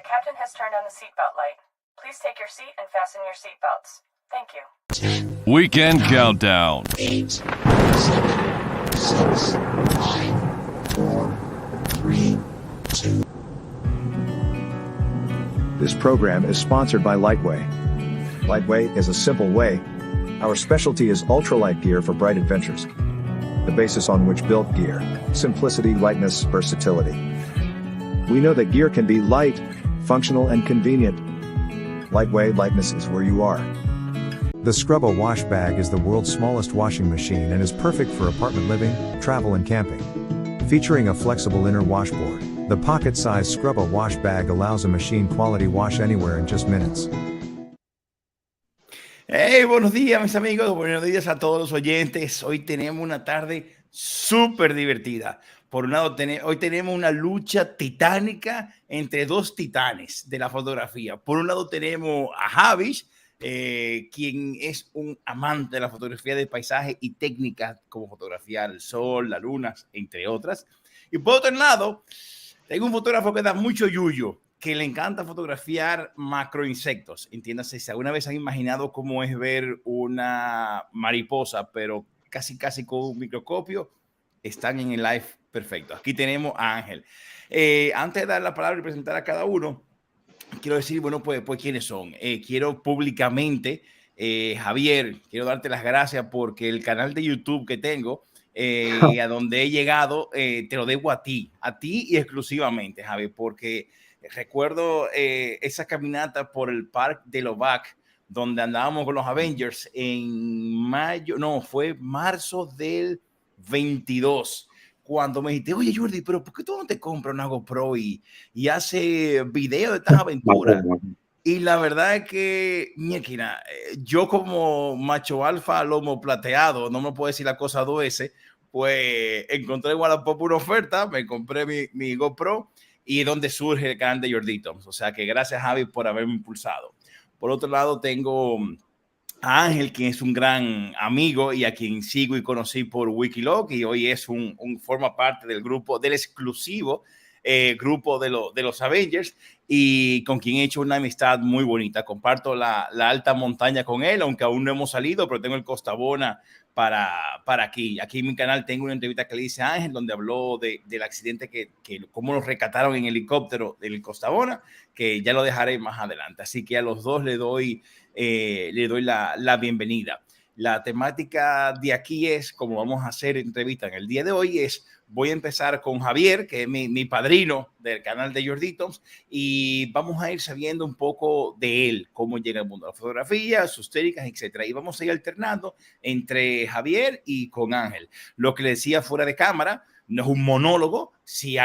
captain has turned on the seatbelt light. Please take your seat and fasten your seatbelts. Thank you. 10, Weekend Countdown. 8, 7, 6, 5, 4, 3, 2. This program is sponsored by Lightway. Lightway is a simple way. Our specialty is ultralight gear for bright adventures. The basis on which built gear: simplicity, lightness, versatility. We know that gear can be light, functional, and convenient. Lightway lightness is where you are. The Scrubbo wash bag is the world's smallest washing machine and is perfect for apartment living, travel and camping. Featuring a flexible inner washboard, the pocket-sized Scrubbo wash bag allows a machine-quality wash anywhere in just minutes. Hey, buenos días mis amigos, buenos días a todos los oyentes. Hoy tenemos una tarde súper divertida. Por un lado, hoy tenemos una lucha titánica entre dos titanes de la fotografía. Por un lado tenemos a Javis, quien es un amante de la fotografía de paisaje y técnicas como fotografiar el sol, las lunas, entre otras. Y por otro lado, tengo un fotógrafo que da mucho yuyo, que le encanta fotografiar macroinsectos. Entiéndase, si alguna vez han imaginado cómo es ver una mariposa, pero casi con un microscopio, están en el live perfecto. Aquí tenemos a Ángel. Antes de dar la palabra y presentar a cada uno, quiero decir, bueno, pues quiénes son. Quiero públicamente, Javier, quiero darte las gracias porque el canal de YouTube que tengo, a donde he llegado, te lo debo a ti y exclusivamente, Javier, porque recuerdo esa caminata por el Parque de Lovac, donde andábamos con los Avengers en fue marzo del 22, cuando me dijiste, oye Jordi, pero ¿por qué tú no te compras una GoPro y hace video de estas aventuras? Y la verdad es que, mira, yo como macho alfa lomo plateado, no me puedo decir la cosa dos veces, pues encontré en Wallapop una oferta, me compré mi GoPro y es donde surge el canal de Jordi Toms. O sea que gracias, Javi, por haberme impulsado. Por otro lado, tengo a Ángel, quien es un gran amigo y a quien sigo y conocí por Wikiloc, y hoy es forma parte del grupo, del exclusivo grupo de los Avengers, y con quien he hecho una amistad muy bonita. Comparto la alta montaña con él, aunque aún no hemos salido, pero tengo el Costabona para aquí. Aquí en mi canal tengo una entrevista que le hice a Ángel, donde habló del accidente, que cómo nos rescataron en helicóptero del Costabona, que ya lo dejaré más adelante. Así que a los dos le doy la bienvenida. La temática de aquí es, como vamos a hacer entrevista en el día de hoy, voy a empezar con Javier, que es mi padrino del canal de Jordi Toms, y vamos a ir sabiendo un poco de él, cómo llega al mundo de la fotografía, sus técnicas, etcétera. Y vamos a ir alternando entre Javier y con Ángel. Lo que le decía fuera de cámara, no es un monólogo. Si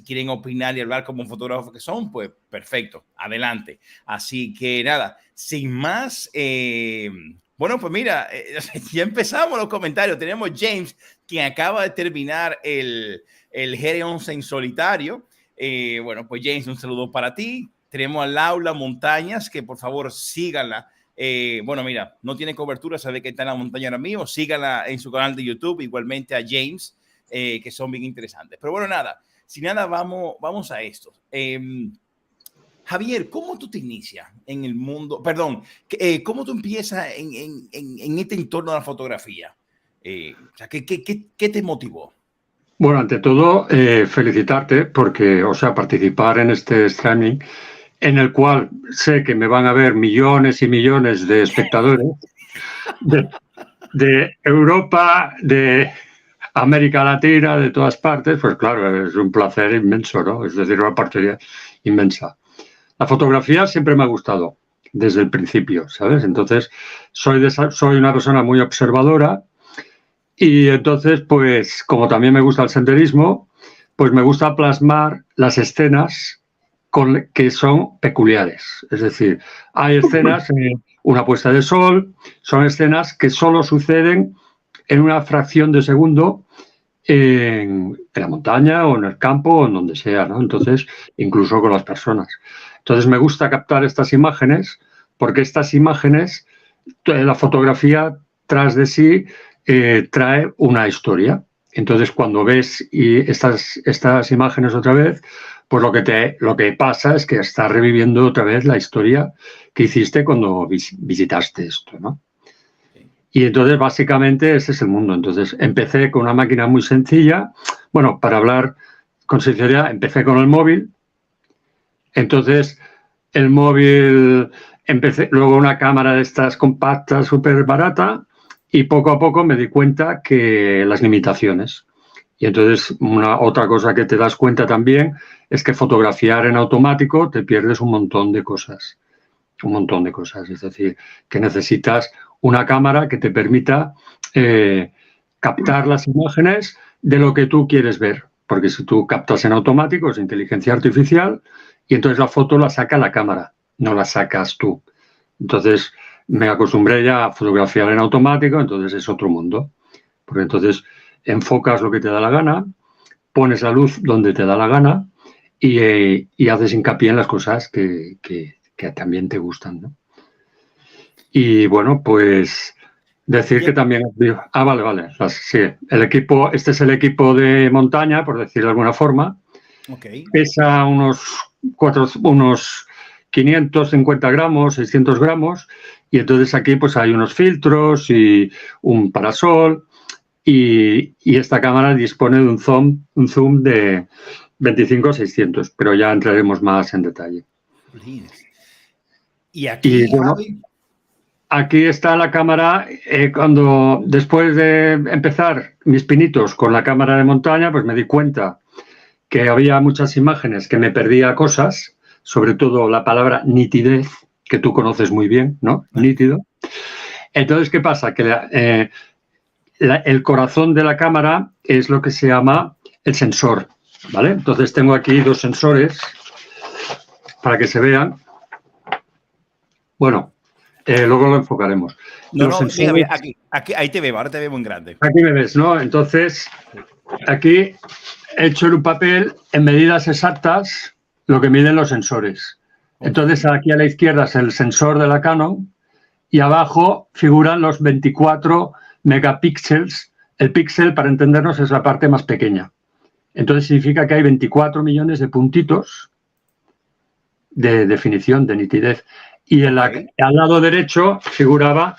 quieren opinar y hablar como fotógrafos que son, pues perfecto, adelante. Así que nada, sin más, bueno, pues mira, ya empezamos los comentarios. Tenemos James, quien acaba de terminar el GR11 en solitario. Bueno, pues James, un saludo para ti. Tenemos a Laura Montañas, que por favor síganla. Bueno, mira, no tiene cobertura, sabe que está en la montaña ahora mismo. Síganla en su canal de YouTube, igualmente a James, que son bien interesantes. Pero bueno, nada, sin nada, vamos a esto. Javier, ¿cómo tú te inicias en el mundo? Perdón, ¿cómo tú empiezas en este entorno de la fotografía? O sea, ¿qué te motivó? Bueno, ante todo, felicitarte porque, participar en este streaming en el cual sé que me van a ver millones y millones de espectadores de Europa, de América Latina, de todas partes, pues claro, es un placer inmenso, ¿no? Es decir, una partida inmensa. La fotografía siempre me ha gustado, desde el principio, ¿sabes? Entonces, soy una persona muy observadora y entonces, pues, como también me gusta el senderismo, pues me gusta plasmar las escenas que son peculiares. Es decir, hay escenas, una puesta de sol, son escenas que solo suceden en una fracción de segundo en la montaña o en el campo o en donde sea, ¿no? Entonces, incluso con las personas. Entonces, me gusta captar estas imágenes porque estas imágenes, la fotografía tras de sí trae una historia. Entonces, cuando ves estas imágenes otra vez, pues lo que pasa es que estás reviviendo otra vez la historia que hiciste cuando visitaste esto, ¿no? Y entonces, básicamente, ese es el mundo. Entonces, empecé con una máquina muy sencilla. Bueno, para hablar con sinceridad, empecé con el móvil. Entonces, el móvil, luego una cámara de estas compactas, súper barata, y poco a poco me di cuenta que las limitaciones. Y entonces, otra cosa que te das cuenta también es que fotografiar en automático te pierdes un montón de cosas. Un montón de cosas. Es decir, que necesitas una cámara que te permita captar las imágenes de lo que tú quieres ver. Porque si tú captas en automático es inteligencia artificial y entonces la foto la saca la cámara, no la sacas tú. Entonces me acostumbré ya a fotografiar en automático, entonces es otro mundo. Porque entonces enfocas lo que te da la gana, pones la luz donde te da la gana y haces hincapié en las cosas que también te gustan, ¿no? Y bueno, pues decir que también... vale. Sí, el equipo, este es el equipo de montaña, por decir de alguna forma. Okay. Pesa unos 550 gramos, 600 gramos, y entonces aquí pues hay unos filtros y un parasol, y esta cámara dispone de un zoom de 25-600, pero ya entraremos más en detalle. Y aquí, bueno, Javi, aquí está la cámara. Después de empezar mis pinitos con la cámara de montaña, pues me di cuenta que había muchas imágenes que me perdía cosas, sobre todo la palabra nitidez, que tú conoces muy bien, ¿no? Nítido. Entonces, ¿qué pasa? Que el corazón de la cámara es lo que se llama el sensor, ¿vale? Entonces tengo aquí dos sensores para que se vean. Bueno, luego lo enfocaremos. Mira, aquí, ahí te veo, ahora te veo muy grande. Aquí me ves, ¿no? Entonces, aquí he hecho en un papel en medidas exactas lo que miden los sensores. Entonces, aquí a la izquierda es el sensor de la Canon y abajo figuran los 24 megapíxeles. El píxel, para entendernos, es la parte más pequeña. Entonces, significa que hay 24 millones de puntitos de definición, de nitidez. Y al lado derecho figuraba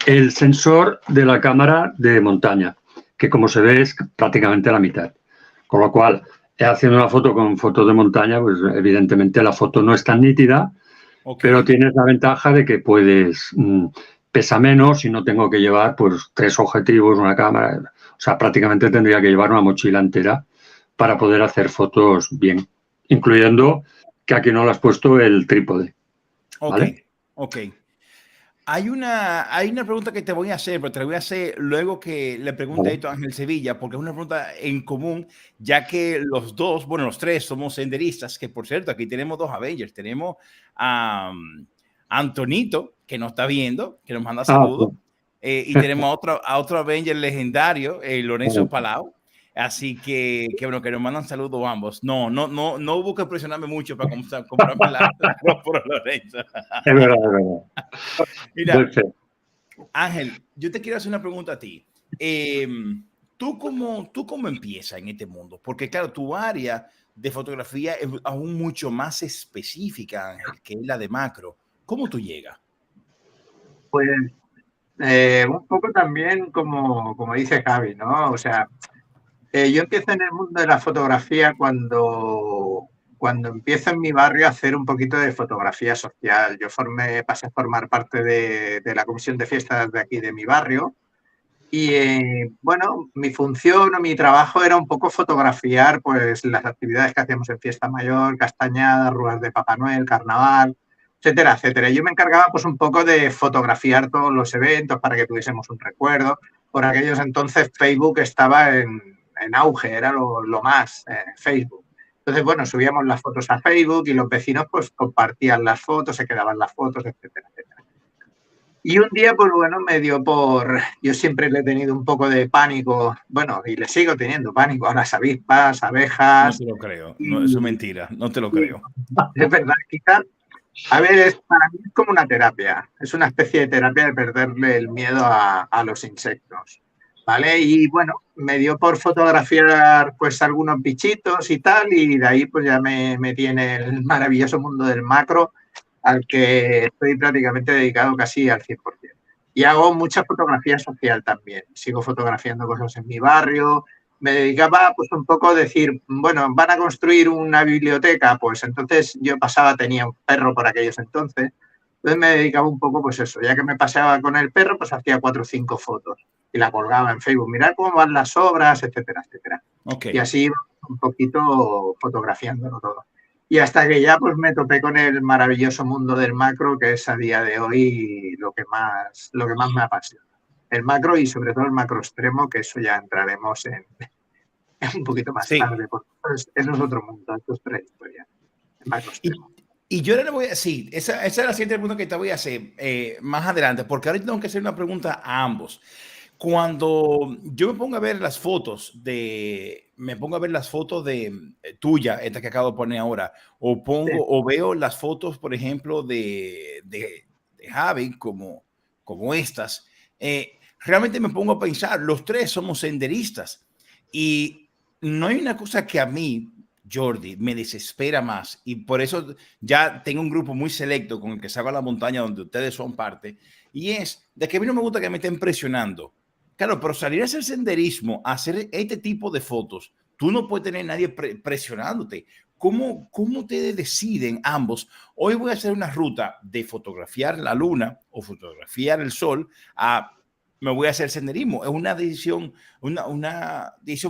el sensor de la cámara de montaña, que como se ve es prácticamente la mitad. Con lo cual, haciendo una foto con fotos de montaña, pues evidentemente la foto no es tan nítida, pero tienes la ventaja de que pesa menos y no tengo que llevar pues 3 objetivos, una cámara. O sea, prácticamente tendría que llevar una mochila entera para poder hacer fotos bien, incluyendo que aquí no le has puesto el trípode. ¿Vale? Ok. Hay una pregunta que te voy a hacer, pero te la voy a hacer luego que le pregunte esto a Ángel Sevilla, porque es una pregunta en común, ya que los tres somos senderistas, que por cierto, aquí tenemos 2 Avengers. Tenemos a Antonito, que nos está viendo, que nos manda saludos, y tenemos a otro Avenger legendario, Lorenzo Palau. Así que bueno, que nos mandan saludos ambos. No hubo que presionarme mucho para comprarme la por Lorenzo. Es verdad. Mira, Ángel, yo te quiero hacer una pregunta a ti. ¿Tú cómo empiezas en este mundo? Porque claro, tu área de fotografía es aún mucho más específica, Ángel, que es la de macro. ¿Cómo tú llegas? Pues un poco también como dice Javi, ¿no? O sea, yo empiezo en el mundo de la fotografía cuando empiezo en mi barrio a hacer un poquito de fotografía social. Yo pasé a formar parte de la comisión de fiestas de aquí de mi barrio y, bueno, mi función o mi trabajo era un poco fotografiar pues las actividades que hacíamos en Fiesta Mayor, Castañada, Ruas de Papá Noel, Carnaval, etcétera, etcétera. Yo me encargaba pues un poco de fotografiar todos los eventos para que tuviésemos un recuerdo. Por aquellos entonces Facebook estaba en auge, era lo más, Facebook. Entonces, bueno, subíamos las fotos a Facebook y los vecinos pues compartían las fotos, se quedaban las fotos, etcétera, etcétera. Y un día, pues bueno, me dio por... Yo siempre le he tenido un poco de pánico, bueno, y le sigo teniendo pánico a las avispas, abejas... No te lo creo, no, eso es mentira, no te lo creo. Es verdad, quizás... A ver, para mí es como una terapia, es una especie de terapia de perderle el miedo a los insectos. ¿vale? Y bueno, me dio por fotografiar pues algunos bichitos y tal, y de ahí pues ya me metí en el maravilloso mundo del macro, al que estoy prácticamente dedicado casi al 100%. Y hago mucha fotografía social también. Sigo fotografiando cosas en mi barrio. Me dedicaba pues un poco a decir, bueno, van a construir una biblioteca, pues entonces yo pasaba, tenía un perro por aquellos entonces, me dedicaba un poco pues eso, ya que me paseaba con el perro, pues hacía 4 o 5 fotos y la colgaba en Facebook, mirar cómo van las obras, etcétera, etcétera. Okay. Y así iba un poquito fotografiándolo todo. Y hasta que ya pues me topé con el maravilloso mundo del macro, que es a día de hoy lo que más me apasiona. El macro y sobre todo el macro extremo, que eso ya entraremos en un poquito más tarde, porque eso es otro mundo, esto es otra historia. El macro extremo. Y yo ahora le voy a decir, esa es la siguiente pregunta que te voy a hacer más adelante, porque ahora tengo que hacer una pregunta a ambos. Cuando yo me pongo a ver las fotos de tuya, esta que acabo de poner ahora, o veo las fotos, por ejemplo, de Javi, como estas, realmente me pongo a pensar, los tres somos senderistas y no hay una cosa que a mí, Jordi, me desespera más, y por eso ya tengo un grupo muy selecto con el que salgo a la montaña donde ustedes son parte, y es de que a mí no me gusta que me estén presionando. Claro, pero salir a hacer senderismo, a hacer este tipo de fotos, tú no puedes tener nadie presionándote. ¿Cómo ustedes deciden ambos? Hoy voy a hacer una ruta de fotografiar la luna o fotografiar el sol me voy a hacer senderismo. Es una decisión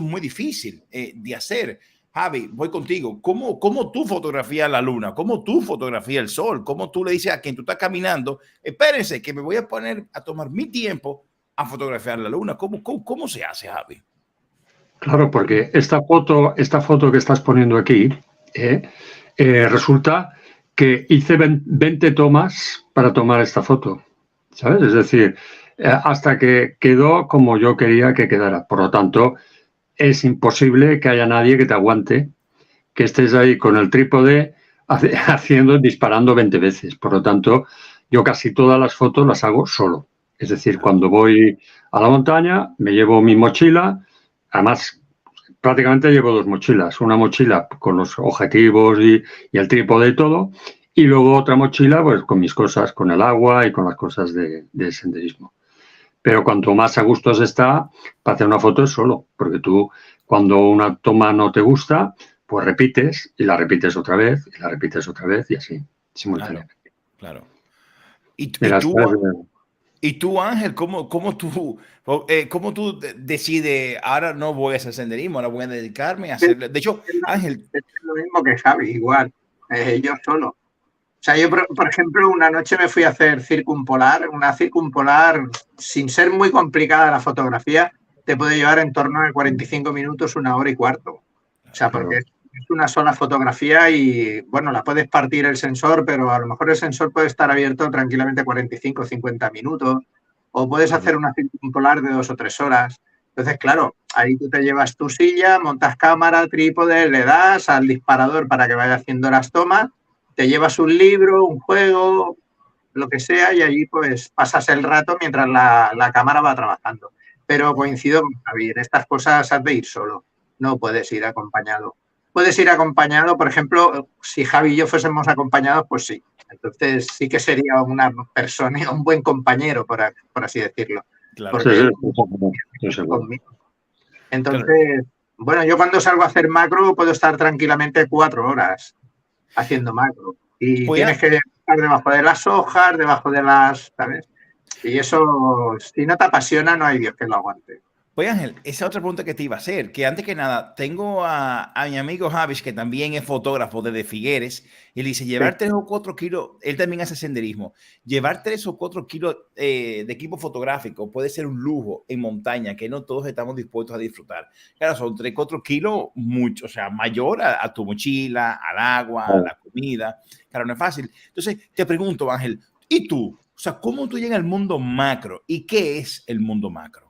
muy difícil de hacer. Javi, voy contigo. ¿Cómo tú fotografías la luna? ¿Cómo tú fotografías el sol? ¿Cómo tú le dices a quien tú estás caminando, espérense que me voy a poner a tomar mi tiempo a fotografiar la luna? ¿Cómo se hace, Javi? Claro, porque esta foto que estás poniendo aquí, resulta que hice 20 tomas para tomar esta foto, ¿sabes? Es decir, hasta que quedó como yo quería que quedara. Por lo tanto, es imposible que haya nadie que te aguante, que estés ahí con el trípode disparando 20 veces. Por lo tanto, yo casi todas las fotos las hago solo. Es decir, cuando voy a la montaña, me llevo mi mochila. Además, prácticamente llevo 2 mochilas. Una mochila con los objetivos y el trípode y todo. Y luego otra mochila pues con mis cosas, con el agua y con las cosas de senderismo. Pero cuanto más a gusto se está, para hacer una foto es solo. Porque tú, cuando una toma no te gusta, pues repites y la repites otra vez y la repites otra vez y así, simultáneamente. Claro. ¿Y tú, Ángel, cómo tú decides, ahora no voy a hacer senderismo, ahora voy a dedicarme a hacerlo? De hecho, Ángel... Es lo mismo que Javi, igual, yo solo. O sea, yo, por ejemplo, una noche me fui a hacer una circumpolar, sin ser muy complicada la fotografía, te puede llevar en torno a 45 minutos, 1 hora y cuarto. O sea, porque es una sola fotografía y, bueno, la puedes partir el sensor, pero a lo mejor el sensor puede estar abierto tranquilamente 45 o 50 minutos, o puedes hacer una circumpolar de 2 o 3 horas. Entonces, claro, ahí tú te llevas tu silla, montas cámara, trípode, le das al disparador para que vaya haciendo las tomas, te llevas un libro, un juego, lo que sea, y allí pues pasas el rato mientras la cámara va trabajando. Pero coincido con Javi, en estas cosas has de ir solo, no puedes ir acompañado. Puedes ir acompañado, por ejemplo, si Javi y yo fuésemos acompañados, pues sí. Entonces sí que sería una persona, un buen compañero, por así decirlo. Claro. Conmigo. Entonces, bueno, yo cuando salgo a hacer macro puedo estar tranquilamente 4 horas haciendo macro. Y tienes que estar debajo de las hojas, debajo de las, ¿sabes? Y eso, si no te apasiona, no hay Dios que lo aguante. Pues Ángel, esa otra pregunta que te iba a hacer, que antes que nada, tengo a mi amigo Javis, que también es fotógrafo desde Figueres, y le dice, llevar 3 o 4 kilos, él también hace senderismo, llevar 3 o 4 kilos de equipo fotográfico puede ser un lujo en montaña, que no todos estamos dispuestos a disfrutar. Claro, son 3 o 4 kilos, mucho, o sea, mayor a tu mochila, al agua, a la comida. Claro, no es fácil. Entonces, te pregunto, Ángel, ¿y tú? O sea, ¿cómo tú llegas al mundo macro? ¿Y qué es el mundo macro?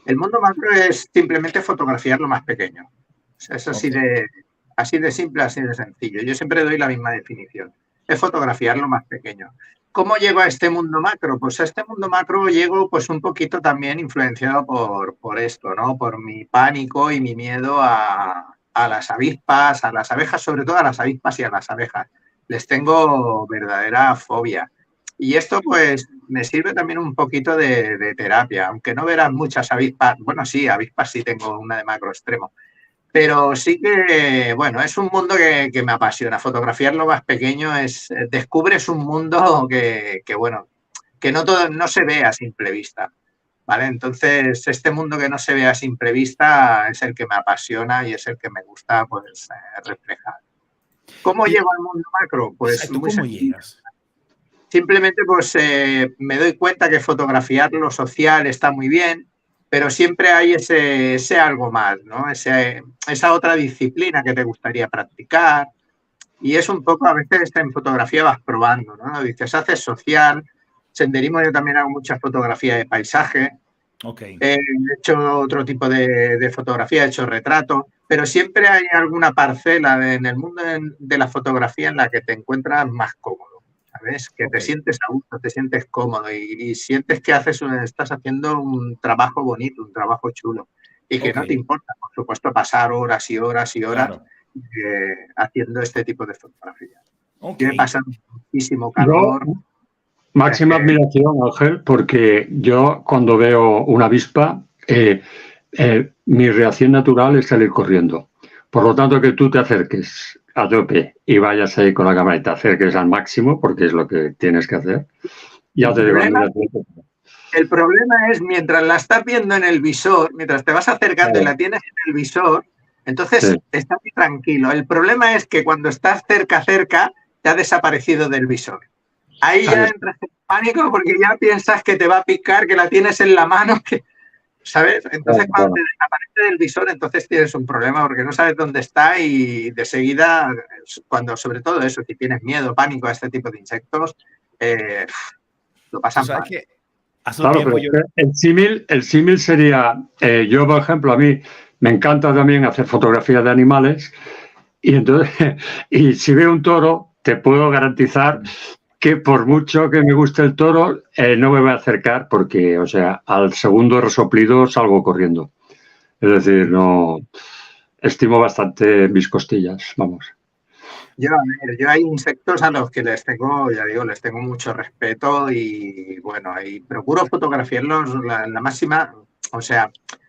El mundo macro es simplemente fotografiar lo más pequeño. O sea, es así de simple, así de sencillo. Yo siempre doy la misma definición. Es fotografiar lo más pequeño. ¿Cómo llego a este mundo macro? Pues a este mundo macro llego pues un poquito también influenciado por esto, ¿no? Por mi pánico y mi miedo a las avispas, a las abejas, sobre todo a las avispas y a las abejas. Les tengo verdadera fobia. Y esto pues me sirve también un poquito de terapia, aunque no verás muchas avispas. Bueno, sí, avispas sí tengo una de macro extremo. Pero sí que, bueno, es un mundo que me apasiona. Fotografiar lo más pequeño descubres un mundo bueno, que no se ve a simple vista, ¿vale? Entonces, este mundo que no se ve a simple vista es el que me apasiona y es el que me gusta, pues, reflejar. ¿Cómo llego al mundo macro? Pues ¿Tú muy cómo sencillo. llegas? Simplemente, pues, me doy cuenta que fotografiar lo social está muy bien, pero siempre hay ese algo más, ¿no? Esa otra disciplina que te gustaría practicar. Y es un poco, a veces en fotografía vas probando, ¿no? Dices, haces social, senderismo, yo también hago mucha fotografía de paisaje. Okay. He hecho otro tipo de fotografía, he hecho retratos, pero siempre hay alguna parcela en el mundo de la fotografía en la que te encuentras más cómodo, ¿sabes? Que te sientes a gusto, te sientes cómodo y sientes que estás haciendo un trabajo bonito, un trabajo chulo y que no te importa, por supuesto, pasar horas y horas y horas haciendo este tipo de fotografía. Me pasa muchísimo calor. Máxima admiración, Ángel, porque yo cuando veo una avispa, mi reacción natural es salir corriendo. Por lo tanto, que tú te acerques a tope y vayas ahí con la cámara y te acerques al máximo, porque es lo que tienes que hacer, ya te digo. El problema es mientras la estás viendo en el visor, mientras te vas acercando y la tienes en el visor, entonces estás muy tranquilo. El problema es que cuando estás cerca, te ha desaparecido del visor. Ahí ya entras en pánico porque ya piensas que te va a picar, que la tienes en la mano, ¿sabes? Entonces cuando te desaparece del visor, entonces tienes un problema porque no sabes dónde está y de seguida, sobre todo eso, si tienes miedo, pánico a este tipo de insectos, lo pasan mal. Claro, pero el símil sería, yo por ejemplo, a mí me encanta también hacer fotografías de animales y entonces, y si veo un toro, te puedo garantizar que por mucho que me guste el toro, no me voy a acercar porque, o sea, al segundo resoplido salgo corriendo. Es decir, no estimo bastante mis costillas, vamos. Yo hay insectos a los que les tengo mucho respeto y bueno, y procuro fotografiarlos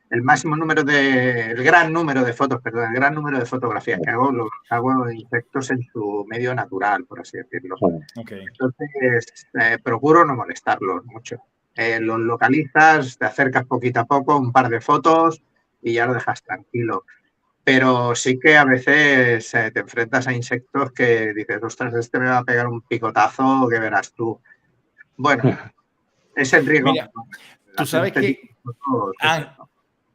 el gran número de fotografías que hago, los hago de insectos en su medio natural, por así decirlo. Entonces, procuro no molestarlos mucho. Los localizas, te acercas poquito a poco, un par de fotos y ya lo dejas tranquilo. Pero sí que a veces te enfrentas a insectos que dices, ostras, este me va a pegar un picotazo que verás tú. Bueno, es el riesgo. Mira, tú sabes que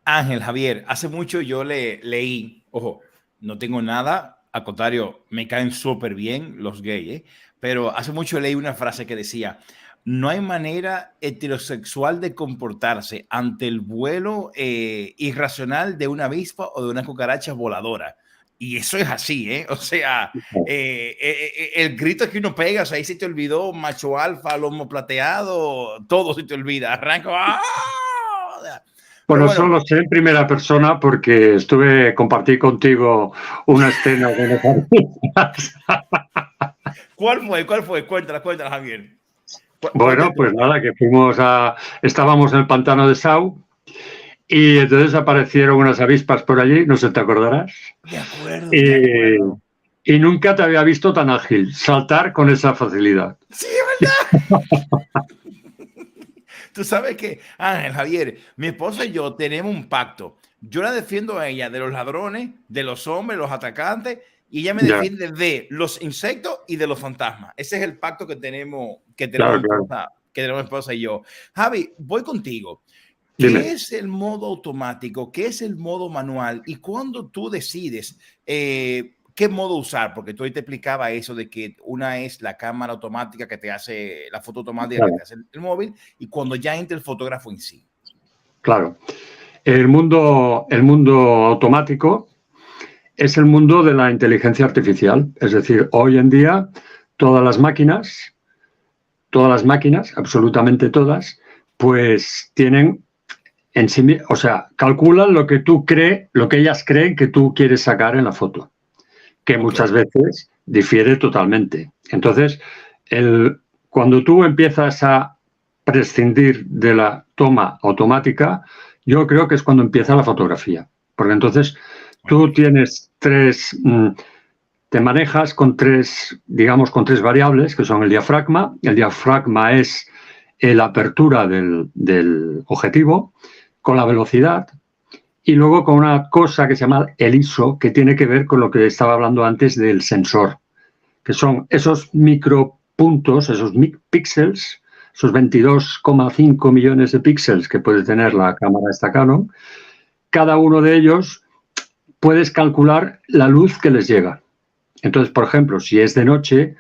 Ángel, Javier, hace mucho yo leí, ojo, no tengo nada, al contrario, me caen súper bien los gays, pero hace mucho leí una frase que decía, no hay manera heterosexual de comportarse ante el vuelo irracional de una avispa o de una cucaracha voladora. Y eso es así, ¿eh? O sea, el grito que uno pega, o sea, ahí se te olvidó macho alfa, lomo plateado, todo se te olvida. Arranco. ¡Ah! Bueno, eso lo sé en primera persona porque compartí contigo una escena de ¿Cuál fue? Cuéntala, Javier. Bueno, pues nada, que estábamos en el pantano de Sau y entonces aparecieron unas avispas por allí, no sé si te acordarás. De acuerdo. Y nunca te había visto tan ágil, saltar con esa facilidad. Sí, ¿verdad? Tú sabes que, Ángel, Javier, mi esposa y yo tenemos un pacto. Yo la defiendo a ella de los ladrones, de los hombres, los atacantes, y ella me defiende de los insectos y de los fantasmas. Ese es el pacto que tenemos, Claro. que tenemos mi esposa y yo. Javi, voy contigo. Dime. ¿Qué es el modo automático? ¿Qué es el modo manual? Y cuando tú decides qué modo usar, porque tú ahí te explicaba eso de que una es la cámara automática que te hace la foto automática que te hace el móvil y cuando ya entra el fotógrafo en sí. Claro. El mundo automático es el mundo de la inteligencia artificial. Es decir, hoy en día todas las máquinas todas las máquinas, absolutamente todas, pues tienen en sí, o sea, calculan lo que lo que ellas creen que tú quieres sacar en la foto, que muchas veces difiere totalmente. Entonces, cuando tú empiezas a prescindir de la toma automática, yo creo que es cuando empieza la fotografía, porque entonces tú tienes te manejas con digamos, con tres variables, que son el diafragma. El diafragma es la apertura del objetivo, con la velocidad, y luego con una cosa que se llama el ISO, que tiene que ver con lo que estaba hablando antes del sensor, que son esos micropuntos, esos píxeles, esos 22,5 millones de píxeles que puede tener la cámara esta Canon. Cada uno de ellos puedes calcular la luz que les llega. Entonces, por ejemplo, si es de noche,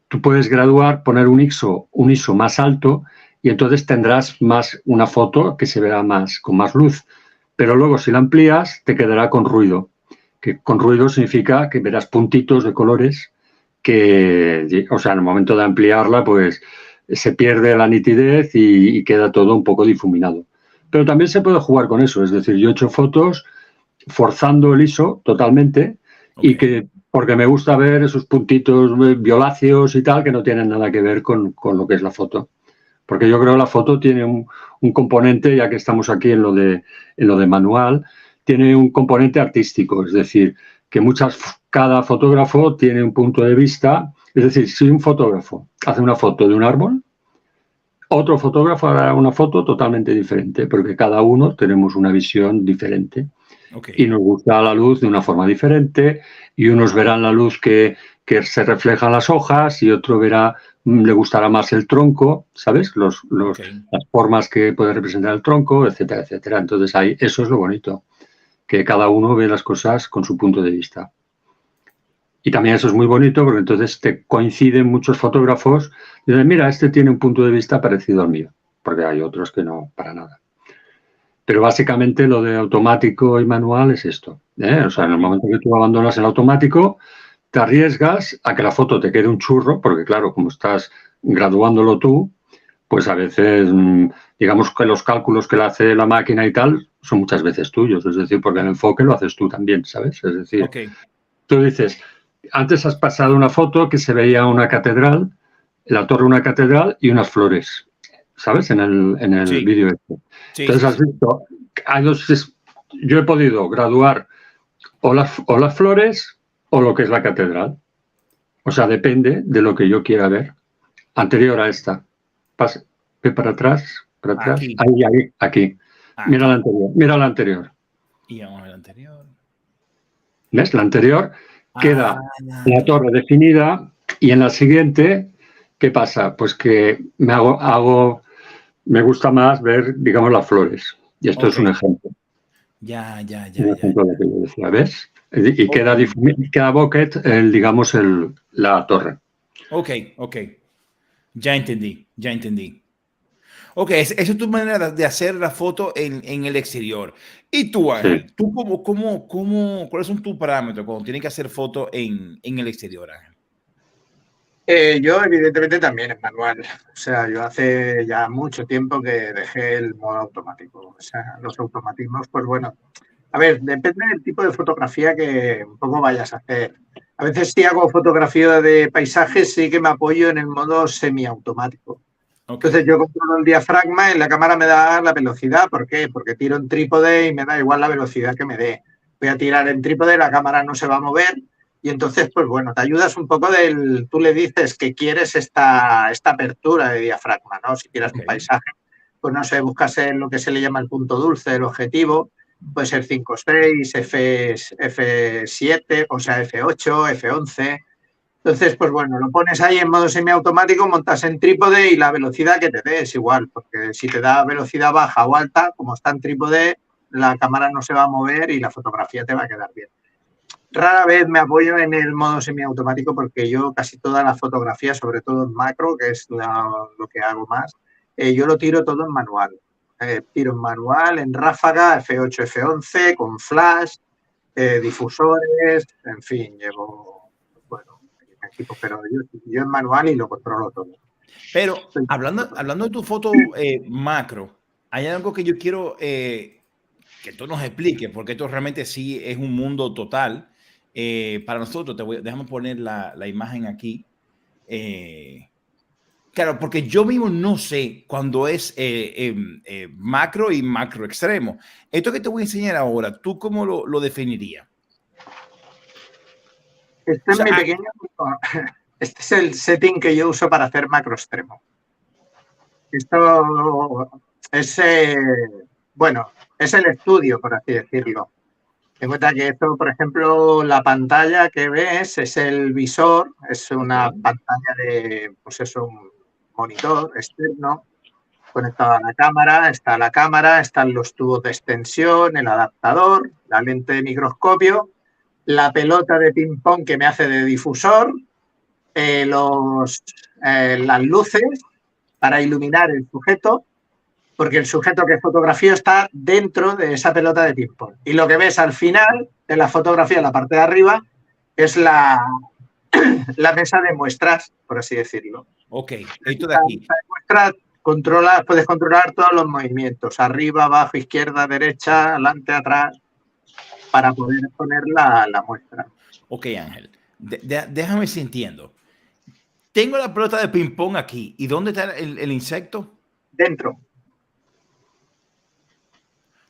tú puedes graduar, poner un ISO más alto, y entonces tendrás una foto que se verá con más luz. Pero luego, si la amplías, te quedará con ruido. Que con ruido significa que verás puntitos de colores que, o sea, en el momento de ampliarla, pues se pierde la nitidez y queda todo un poco difuminado. Pero también se puede jugar con eso. Es decir, yo he hecho fotos forzando el ISO totalmente y porque me gusta ver esos puntitos violáceos y tal que no tienen nada que ver con lo que es la foto. Porque yo creo que la foto tiene un componente, ya que estamos aquí en lo de manual, tiene un componente artístico, es decir, que cada fotógrafo tiene un punto de vista. Es decir, si un fotógrafo hace una foto de un árbol, otro fotógrafo hará una foto totalmente diferente, porque cada uno tenemos una visión diferente. Y nos gusta la luz de una forma diferente, y unos verán la luz que se refleja en las hojas, y otro le gustará más el tronco, ¿sabes? Las formas que puede representar el tronco, etcétera, etcétera. Entonces, eso es lo bonito, que cada uno ve las cosas con su punto de vista. Y también eso es muy bonito porque entonces te coinciden muchos fotógrafos y dicen, mira, este tiene un punto de vista parecido al mío, porque hay otros que no, para nada. Pero básicamente lo de automático y manual es esto, ¿eh? O sea, en el momento que tú abandonas el automático, te arriesgas a que la foto te quede un churro, porque claro, como estás graduándolo tú, pues a veces, digamos que los cálculos que le hace la máquina y tal son muchas veces tuyos, es decir, porque el enfoque lo haces tú también, ¿sabes? Es decir, tú dices, antes has pasado una foto que se veía una catedral, la torre de una catedral y unas flores, ¿sabes? En el vídeo este. Entonces has visto, yo he podido graduar o las flores o lo que es la catedral. O sea, depende de lo que yo quiera ver. Anterior a esta. Ve para atrás. Aquí. Ahí, aquí. Mira la anterior. Y vamos a la anterior. ¿Ves? La anterior queda la torre definida, y en la siguiente, ¿qué pasa? Pues que me gusta más ver, digamos, las flores. Y esto es un ejemplo. Ya. Un ejemplo de lo que yo decía, ¿ves? Y queda bokeh, digamos, la torre. Ok. Ya entendí. Ok, esa es tu manera de hacer la foto en el exterior. ¿Y tú, Ángel? Sí. ¿Tú cuáles son tus parámetros cuando tienes que hacer foto en el exterior, Ángel? Yo, evidentemente, también en manual. O sea, yo hace ya mucho tiempo que dejé el modo automático. O sea, los automatismos, pues bueno. A ver, depende del tipo de fotografía que un poco vayas a hacer. A veces si hago fotografía de paisajes, sí que me apoyo en el modo semiautomático. Entonces yo controlo el diafragma y la cámara me da la velocidad. ¿Por qué? Porque tiro en trípode y me da igual la velocidad que me dé. Voy a tirar en trípode, la cámara no se va a mover y entonces, pues bueno, te ayudas un poco tú le dices que quieres esta apertura de diafragma, ¿no? Si quieres un paisaje, pues no sé, buscas en lo que se le llama el punto dulce del objetivo, puede ser 5.6, F7, o sea, F8, F11... Entonces, pues bueno, lo pones ahí en modo semiautomático, montas en trípode y la velocidad que te dé es igual, porque si te da velocidad baja o alta, como está en trípode, la cámara no se va a mover y la fotografía te va a quedar bien. Rara vez me apoyo en el modo semiautomático porque yo casi toda la fotografía, sobre todo en macro, que es lo que hago más, yo lo tiro todo en manual. Tiro en manual, en ráfaga, F8, F11, con flash, difusores, en fin, llevo... equipo, pero yo en manual y lo controlo todo. Pero hablando de tu foto macro, hay algo que yo quiero que tú nos expliques, porque esto realmente sí es un mundo total. Para nosotros, déjame poner la imagen aquí. Claro, porque yo mismo no sé cuándo es macro y macro extremo. Esto que te voy a enseñar ahora, ¿tú cómo lo definirías? Este es mi pequeño. Este es el setting que yo uso para hacer macro extremo. Esto es, bueno, es el estudio, por así decirlo. Ten en cuenta que esto, por ejemplo, la pantalla que ves es el visor, es una pantalla de, pues es un monitor externo conectado a la cámara, están los tubos de extensión, el adaptador, la lente de microscopio, la pelota de ping-pong que me hace de difusor, las luces para iluminar el sujeto, porque el sujeto que fotografío está dentro de esa pelota de ping-pong. Y lo que ves al final de la fotografía, en la parte de arriba, es la mesa de muestras, por así decirlo. Ok, esto de aquí. La muestra puedes controlar todos los movimientos, arriba, abajo, izquierda, derecha, adelante, atrás, para poder poner la muestra. Ok, Ángel, déjame si entiendo. Tengo la pelota de ping-pong aquí. ¿Y dónde está el insecto? Dentro.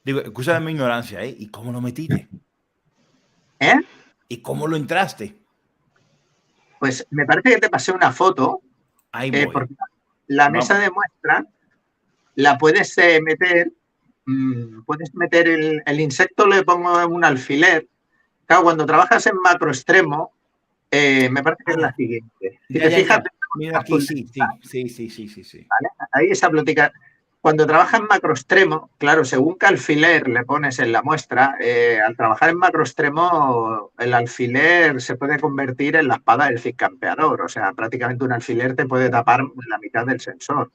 Digo, escúchame mi ignorancia, ¿eh? ¿Y cómo lo metiste? ¿Eh? ¿Y cómo lo entraste? Pues me parece que te pasé una foto. Ahí voy. Porque la mesa de muestra la puedes meter. Puedes meter el insecto, le pongo en un alfiler. Claro, cuando trabajas en macro extremo, me parece que es la siguiente. Si te fijas, mira aquí, sí. ¿Vale? Ahí esa plotica. Cuando trabajas en macro extremo, claro, según qué alfiler le pones en la muestra, al trabajar en macro extremo, el alfiler se puede convertir en la espada del ciscampeador. O sea, prácticamente un alfiler te puede tapar la mitad del sensor.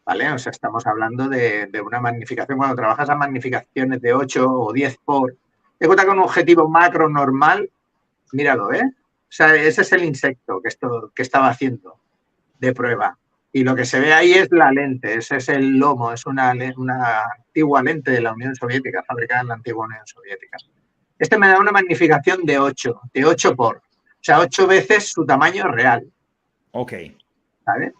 ¿Vale? O sea, estamos hablando de una magnificación. Cuando trabajas a magnificaciones de 8 o 10 por... Te cuenta con un objetivo macro normal, míralo, ¿eh? O sea, ese es el insecto que estaba haciendo de prueba. Y lo que se ve ahí es la lente, ese es el lomo, es una antigua lente de la Unión Soviética, fabricada en la antigua Unión Soviética. Este me da una magnificación de 8 por. O sea, 8 veces su tamaño real. Ok. ¿Vale?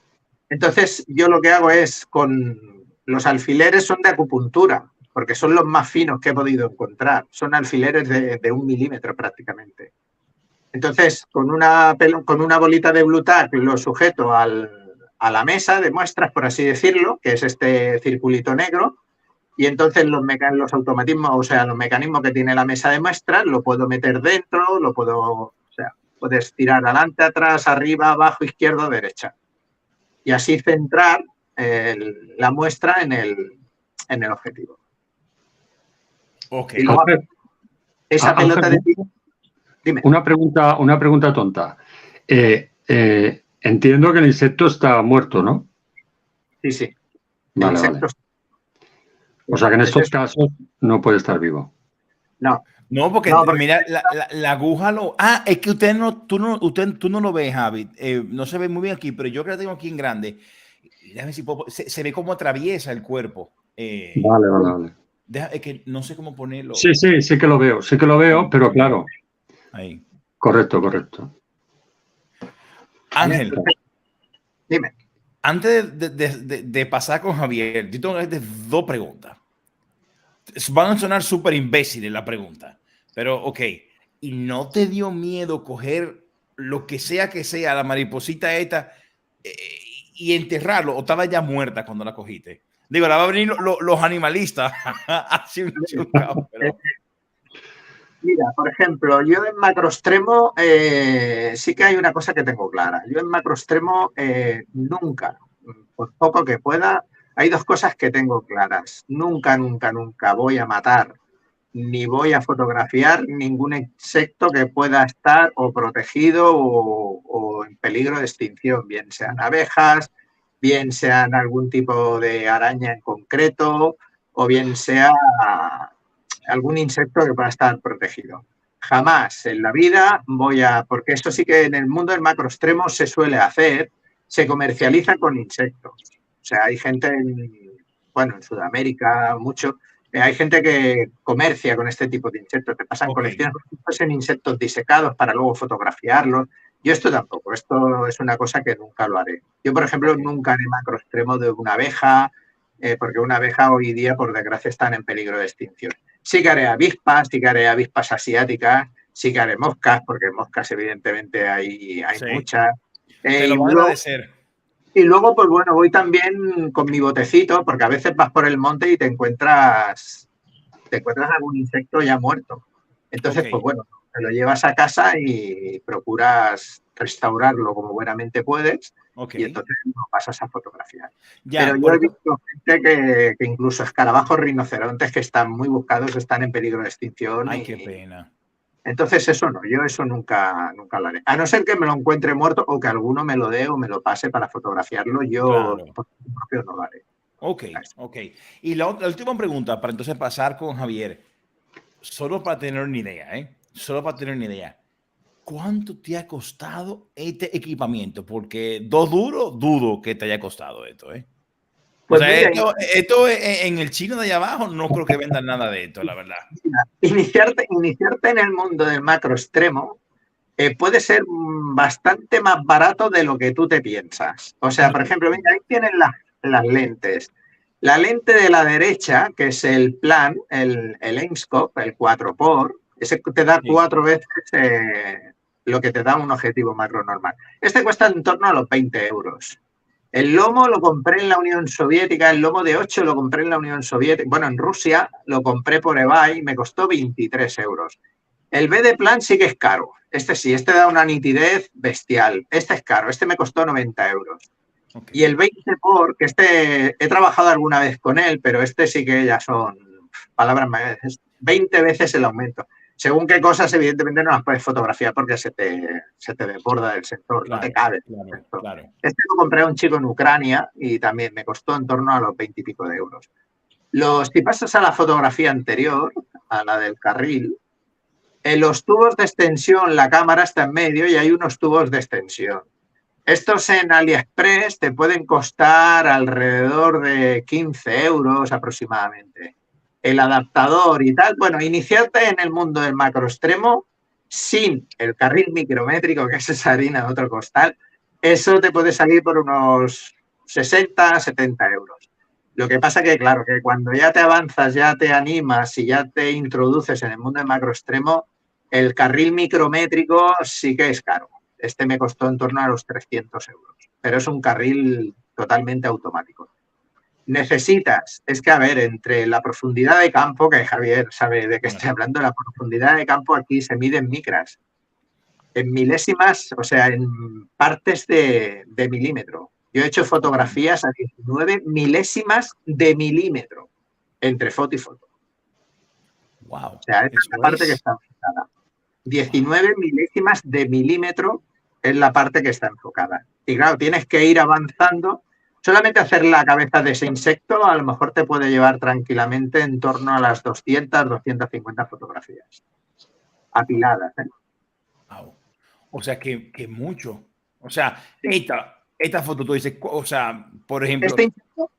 Entonces, yo lo que hago es, con los alfileres son de acupuntura, porque son los más finos que he podido encontrar. Son alfileres de 1 milímetro prácticamente. Entonces, con una bolita de Blu Tack lo sujeto a la mesa de muestras, por así decirlo, que es este circulito negro, y entonces los automatismos, o sea, los mecanismos que tiene la mesa de muestras, lo puedo meter dentro, puedes tirar adelante, atrás, arriba, abajo, izquierda, derecha. Y así centrar la muestra en el objetivo. Ok. Y luego, esa pelota de... Dime. Una pregunta tonta. Entiendo que el insecto está muerto, ¿no? Sí. Vale. O sea que en estos casos no puede estar vivo. No, porque mira, la aguja lo... es que tú no lo ves, Javi. No se ve muy bien aquí, pero yo creo que la tengo aquí en grande. Déjame si puedo, se ve cómo atraviesa el cuerpo. Vale. Es que no sé cómo ponerlo. Sí que lo veo, pero claro. Ahí. Correcto. Ángel, dime. Antes de pasar con Javier, yo tengo dos preguntas. Van a sonar súper imbéciles la pregunta, pero ok. ¿Y no te dio miedo coger lo que sea, la mariposita esta, y enterrarlo? ¿O estaba ya muerta cuando la cogiste? Digo, la va a venir los animalistas. Así un chocado, pero... Mira, por ejemplo, yo en macro extremo sí que hay una cosa que tengo clara. Yo en macro extremo nunca, por poco que pueda, hay dos cosas que tengo claras. Nunca voy a matar ni voy a fotografiar ningún insecto que pueda estar o protegido o en peligro de extinción, bien sean abejas, bien sean algún tipo de araña en concreto o bien sea algún insecto que pueda estar protegido. Jamás en la vida porque esto sí que en el mundo del macro extremo se suele hacer, se comercializa con insectos. O sea, hay gente, en Sudamérica mucho, hay gente que comercia con este tipo de insectos, te pasan colecciones en insectos disecados para luego fotografiarlos. Yo esto tampoco, esto es una cosa que nunca lo haré. Yo, por ejemplo, nunca haré macro extremo de una abeja, porque una abeja hoy día, por desgracia, están en peligro de extinción. Sí que haré avispas asiáticas, sí que haré moscas, porque moscas evidentemente hay muchas. Te lo voy a agradecer. Y luego, pues bueno, voy también con mi botecito, porque a veces vas por el monte y te encuentras algún insecto ya muerto. Entonces, pues bueno, te lo llevas a casa y procuras restaurarlo como buenamente puedes y entonces lo pasas a fotografiar. Pero yo he visto gente que incluso escarabajos rinocerontes que están muy buscados, están en peligro de extinción. Ay, qué pena. Entonces eso no, yo eso nunca lo haré. A no ser que me lo encuentre muerto o que alguno me lo dé o me lo pase para fotografiarlo, yo por mi propio no lo haré. Ok. Y la última pregunta, para entonces pasar con Javier, solo para tener una idea, Solo para tener una idea. ¿Cuánto te ha costado este equipamiento? Porque dudo que te haya costado esto, Pues o sea, mira, esto en el chino de allá abajo no creo que vendan nada de esto, la verdad. Iniciarte en el mundo del macro extremo puede ser bastante más barato de lo que tú te piensas. O sea, por ejemplo, mira, ahí tienen las lentes. La lente de la derecha, que es el plan, el Aimscope, el 4x, ese te da 4 veces lo que te da un objetivo macro normal. Este cuesta en torno a los 20 euros. El lomo lo compré en la Unión Soviética, el lomo de 8 lo compré en la Unión Soviética. Bueno, en Rusia lo compré por eBay, me costó 23 euros. El B de plan sí que es caro. Este sí, este da una nitidez bestial. Este es caro, este me costó 90 euros. Y el 20 por, que este he trabajado alguna vez con él, pero este sí que ya son palabras mayores, 20 veces el aumento. Según qué cosas, evidentemente no las puedes fotografiar porque se te desborda el sensor, no te cabe. Claro. Este lo compré a un chico en Ucrania y también me costó en torno a los 20 y pico de euros. Si pasas a la fotografía anterior, a la del carril, en los tubos de extensión la cámara está en medio y hay unos tubos de extensión. Estos en AliExpress te pueden costar alrededor de 15 euros aproximadamente. El adaptador y tal, bueno, iniciarte en el mundo del macro extremo sin el carril micrométrico, que es esa harina de otro costal, eso te puede salir por unos 60, 70 euros. Lo que pasa que, claro, que cuando ya te avanzas, ya te animas y ya te introduces en el mundo del macro extremo, el carril micrométrico sí que es caro. Este me costó en torno a los 300 euros, pero es un carril totalmente automático. Necesitas, es que a ver, entre la profundidad de campo, que Javier sabe de qué estoy hablando, la profundidad de campo aquí se mide en micras, en milésimas, o sea, en partes de milímetro. Yo he hecho fotografías a 19 milésimas de milímetro entre foto y foto. Wow. O sea, esta es la parte que está enfocada. 19 milésimas de milímetro es la parte que está enfocada. Y claro, tienes que ir avanzando. Solamente hacer la cabeza de ese insecto a lo mejor te puede llevar tranquilamente en torno a las 200, 250 fotografías. Apiladas, Wow. O sea, que mucho. O sea, esta foto tú dices, o sea, por ejemplo...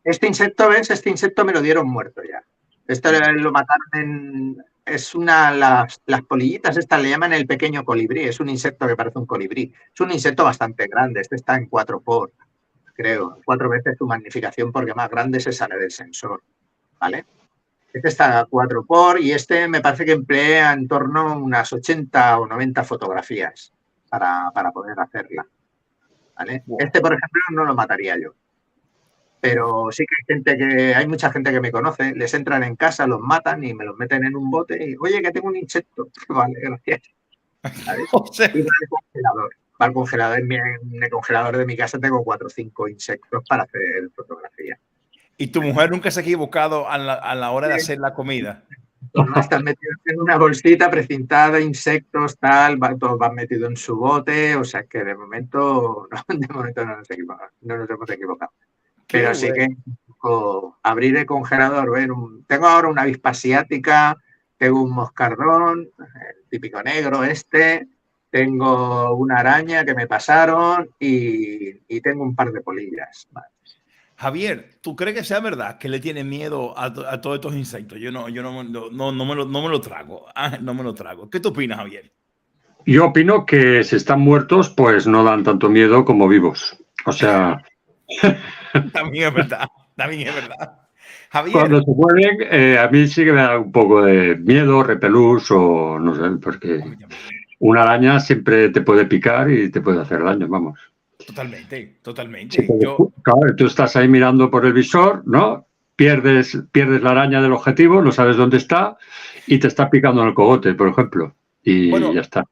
Este insecto, ¿ves? Este insecto me lo dieron muerto ya. Esto lo mataron las polillitas, estas le llaman el pequeño colibrí. Es un insecto que parece un colibrí. Es un insecto bastante grande. Este está en 4x, creo. 4 veces su magnificación porque más grande se sale del sensor. ¿Vale? Este está a 4x y este me parece que emplea en torno a unas 80 o 90 fotografías para poder hacerla. ¿Vale? Wow. Este, por ejemplo, no lo mataría yo. Pero sí que hay mucha gente que me conoce, les entran en casa, los matan y me los meten en un bote y, oye, que tengo un insecto. Vale, gracias. O sea... Y va al congelador. En el congelador de mi casa tengo 4 o 5 insectos para hacer fotografía. ¿Y tu mujer nunca se ha equivocado a la hora de hacer la comida? No, están metidos en una bolsita precintada, insectos, tal, todos van metidos en su bote, o sea que de momento no nos hemos equivocado. Pero sí que abrir el congelador, tengo ahora una avispa asiática, tengo un moscardón, el típico negro tengo una araña que me pasaron y tengo un par de polillas. Vale. Javier, ¿tú crees que sea verdad que le tiene miedo a todos estos insectos? Yo no me lo trago. No me lo trago. ¿Qué tú opinas, Javier? Yo opino que si están muertos, pues no dan tanto miedo como vivos. O sea, También es verdad. También es verdad. Javier, cuando se mueren, a mí sí que me da un poco de miedo, repelús o no sé, porque una araña siempre te puede picar y te puede hacer daño, vamos. totalmente, totalmente. Sí, claro, tú estás ahí mirando por el visor, ¿no? Pierdes la araña del objetivo, no sabes dónde está y te está picando en el cogote, por ejemplo. Y Bueno, ya está.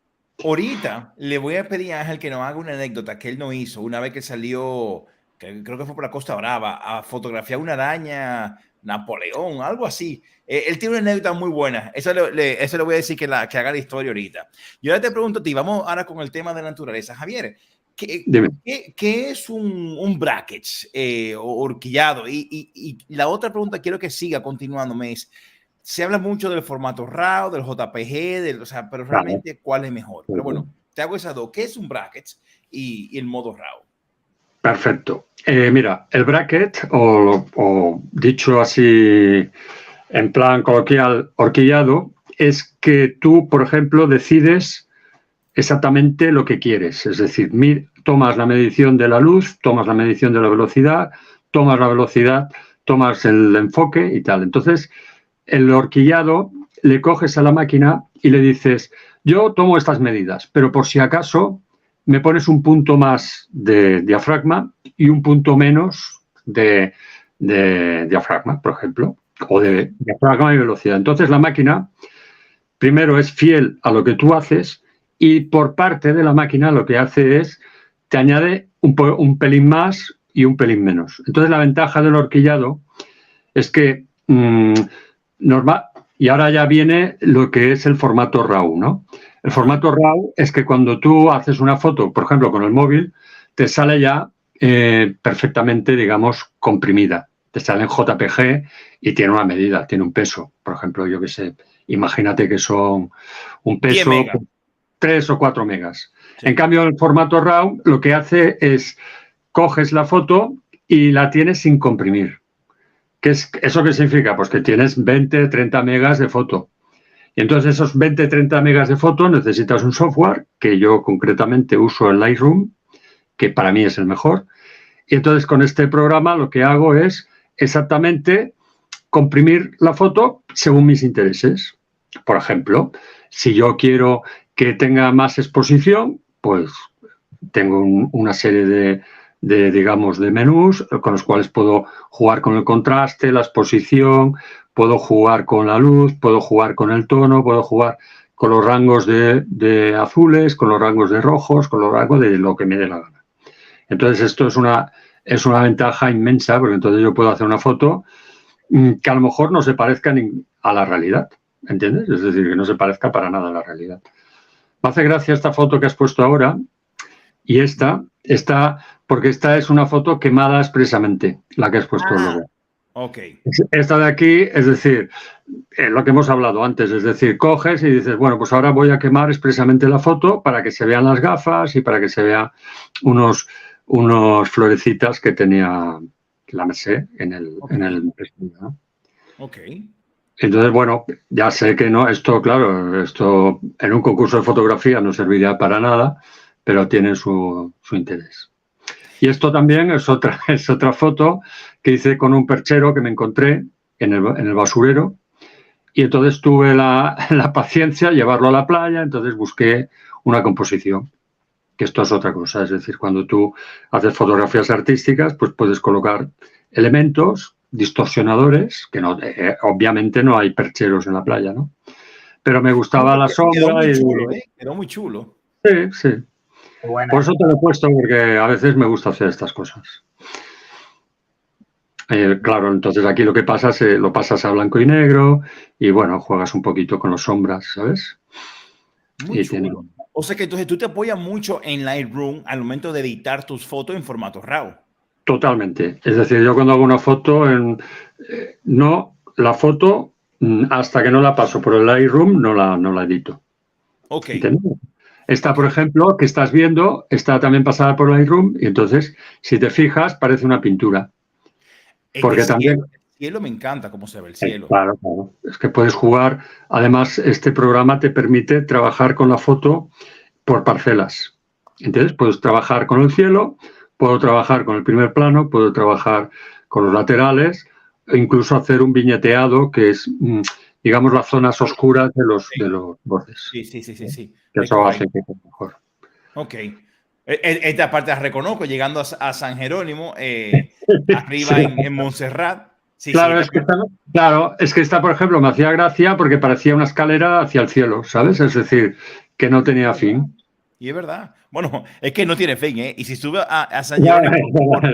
ahorita le voy a pedir a Ángel que nos haga una anécdota que él no hizo una vez que salió, que creo que fue por la Costa Brava, a fotografiar una araña Napoleón, algo así. Él tiene una anécdota muy buena. Eso le voy a decir que haga la historia ahorita. Yo ahora te pregunto a ti, vamos ahora con el tema de la naturaleza. Javier, Dime. ¿qué es un bracket o horquillado? Y la otra pregunta quiero que siga continuándome es, se habla mucho del formato RAW, del JPG, o sea, pero realmente ¿cuál es mejor? Pero bueno, te hago esas dos. ¿Qué es un bracket y el modo RAW? Perfecto. Mira, el bracket, o dicho así en plan coloquial, horquillado, es que tú, por ejemplo, decides exactamente lo que quieres. Es decir, tomas la medición de la luz, tomas la medición de la velocidad, tomas el enfoque y tal. Entonces, el horquillado le coges a la máquina y le dices, yo tomo estas medidas, pero por si acaso me pones un punto más de diafragma y un punto menos de diafragma, por ejemplo, o de diafragma y velocidad. Entonces la máquina primero es fiel a lo que tú haces y por parte de la máquina lo que hace es te añade un pelín más y un pelín menos. Entonces la ventaja del horquillado es que y ahora ya viene lo que es el formato RAW, ¿no? El formato RAW es que cuando tú haces una foto, por ejemplo, con el móvil, te sale ya perfectamente, digamos, comprimida. Te sale en JPG y tiene una medida, tiene un peso. Por ejemplo, yo qué sé, imagínate que son un peso 3 o 4 megas. Sí. En cambio, el formato RAW lo que hace es coges la foto y la tienes sin comprimir. ¿Eso qué significa? Pues que tienes 20, 30 megas de foto. Y entonces esos 20, 30 megas de foto necesitas un software que yo concretamente uso en Lightroom, que para mí es el mejor. Y entonces con este programa lo que hago es exactamente comprimir la foto según mis intereses. Por ejemplo, si yo quiero que tenga más exposición, pues tengo una serie de menús con los cuales puedo jugar con el contraste, la exposición, puedo jugar con la luz, puedo jugar con el tono, puedo jugar con los rangos de azules, con los rangos de rojos, con los rangos de lo que me dé la gana. Entonces esto es una ventaja inmensa porque entonces yo puedo hacer una foto que a lo mejor no se parezca a la realidad, ¿entiendes? Es decir, que no se parezca para nada a la realidad. Me hace gracia esta foto que has puesto ahora y esta porque esta es una foto quemada expresamente, la que has puesto luego. Okay. Esta de aquí, es decir, lo que hemos hablado antes, es decir, coges y dices, bueno, pues ahora voy a quemar expresamente la foto para que se vean las gafas y para que se vean unos florecitas que tenía la Mercé en el vestido, ¿no? Ok. Entonces, bueno, ya sé que no, esto en un concurso de fotografía no serviría para nada, pero tiene su interés. Y esto también es otra foto que hice con un perchero que me encontré en el basurero y entonces tuve la paciencia de llevarlo a la playa, entonces busqué una composición, que esto es otra cosa, es decir, cuando tú haces fotografías artísticas, pues puedes colocar elementos, distorsionadores, que no, obviamente no hay percheros en la playa, ¿no? Pero me gustaba la sombra. Quedó muy chulo. Sí, sí. Buena. Por eso te lo he puesto, porque a veces me gusta hacer estas cosas. Claro, entonces aquí lo que pasa es lo pasas a blanco y negro y, bueno, juegas un poquito con las sombras, ¿sabes? Muy chulo. O sea que entonces tú te apoyas mucho en Lightroom al momento de editar tus fotos en formato RAW. Totalmente. Es decir, yo cuando hago una foto, la foto, hasta que no la paso por el Lightroom, no la edito. Ok. ¿Entiendes? Esta, por ejemplo, que estás viendo, está también pasada por Lightroom y entonces, si te fijas, parece una pintura. Porque también... El cielo me encanta cómo se ve el cielo. Claro, claro. Es que puedes jugar. Además, este programa te permite trabajar con la foto por parcelas. Entonces, puedes trabajar con el cielo, puedo trabajar con el primer plano, puedo trabajar con los laterales, e incluso hacer un viñeteado que es, digamos, las zonas oscuras de los bordes. Sí. Que eso hace que sea mejor. Ok. Esta parte la reconozco, llegando a San Jerónimo, arriba Sí. en Montserrat. Sí, Claro, sí, es que esta, por ejemplo, me hacía gracia porque parecía una escalera hacia el cielo, ¿sabes? Es decir, que no tenía fin. Y es verdad. Bueno, es que no tiene fin, ¿eh? Y si sube a San Jerónimo por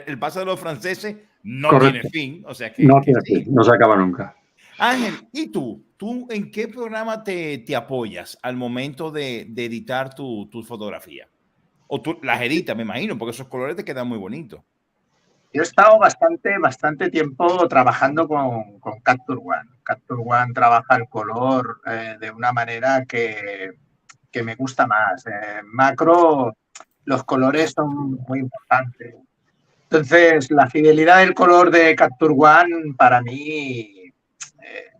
el paso de los franceses, no Correcto. tiene fin. O sea que, No tiene fin, no se acaba nunca. Ángel, ¿y tú? ¿Tú en qué programa te apoyas al momento de editar tu fotografía? O tú las editas, me imagino, porque esos colores te quedan muy bonitos. Yo he estado bastante tiempo trabajando con Capture One. Capture One trabaja el color de una manera que me gusta más. En macro, los colores son muy importantes. Entonces, la fidelidad del color de Capture One para mí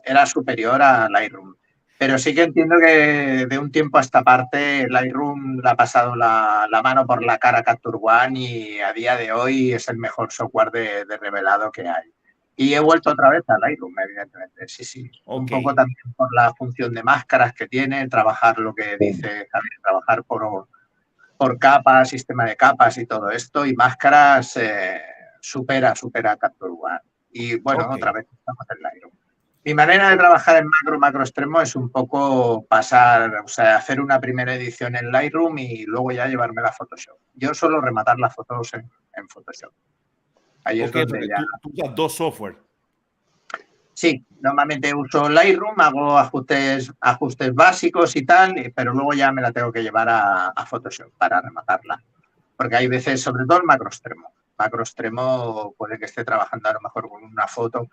era superior a Lightroom. Pero sí que entiendo que de un tiempo a esta parte Lightroom le ha pasado la mano por la cara a Capture One y a día de hoy es el mejor software de revelado que hay. Y he vuelto otra vez a Lightroom, evidentemente, sí. Un poco también por la función de máscaras que tiene, trabajar lo que dice Javier, trabajar por capas, sistema de capas y todo esto, y máscaras supera Capture One. Y bueno, otra vez estamos en Lightroom. Mi manera de trabajar en macro extremo es un poco pasar, o sea, hacer una primera edición en Lightroom y luego ya llevarme a Photoshop. Yo suelo rematar las fotos en Photoshop. Ahí es donde ya... ¿Tú usas dos software? Sí, normalmente uso Lightroom, hago ajustes básicos y tal, pero luego ya me la tengo que llevar a Photoshop para rematarla. Porque hay veces, sobre todo el macro extremo puede que esté trabajando a lo mejor con una foto.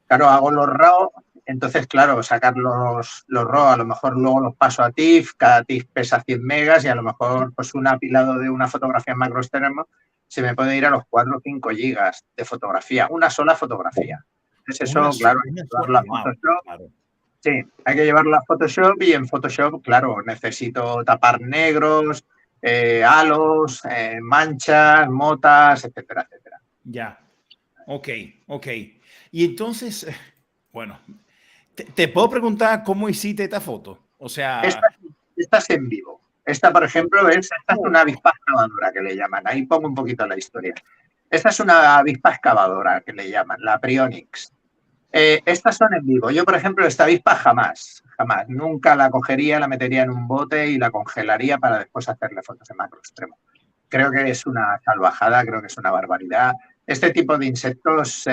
Claro, hago los RAW, entonces, claro, sacar los RAW, a lo mejor luego los paso a TIFF, cada TIFF pesa 100 megas y a lo mejor pues un apilado de una fotografía en macro extremo se me puede ir a los 4 o 5 gigas de fotografía, una sola fotografía. Entonces eso, claro, hay que llevarlo a Photoshop. Claro. Sí, hay que llevarlo a Photoshop y en Photoshop, claro, necesito tapar negros, halos, manchas, motas, etcétera. Ya, ok. Y entonces, bueno, ¿te puedo preguntar cómo hiciste esta foto? O sea... Esta es en vivo. Esta, por ejemplo, esta es una avispa excavadora que le llaman. Ahí pongo un poquito la historia. Esta es una avispa excavadora que le llaman, la Prionyx. Estas son en vivo. Yo, por ejemplo, esta avispa jamás. Nunca la cogería, la metería en un bote y la congelaría para después hacerle fotos en macro extremo. Creo que es una salvajada, creo que es una barbaridad. Este tipo de insectos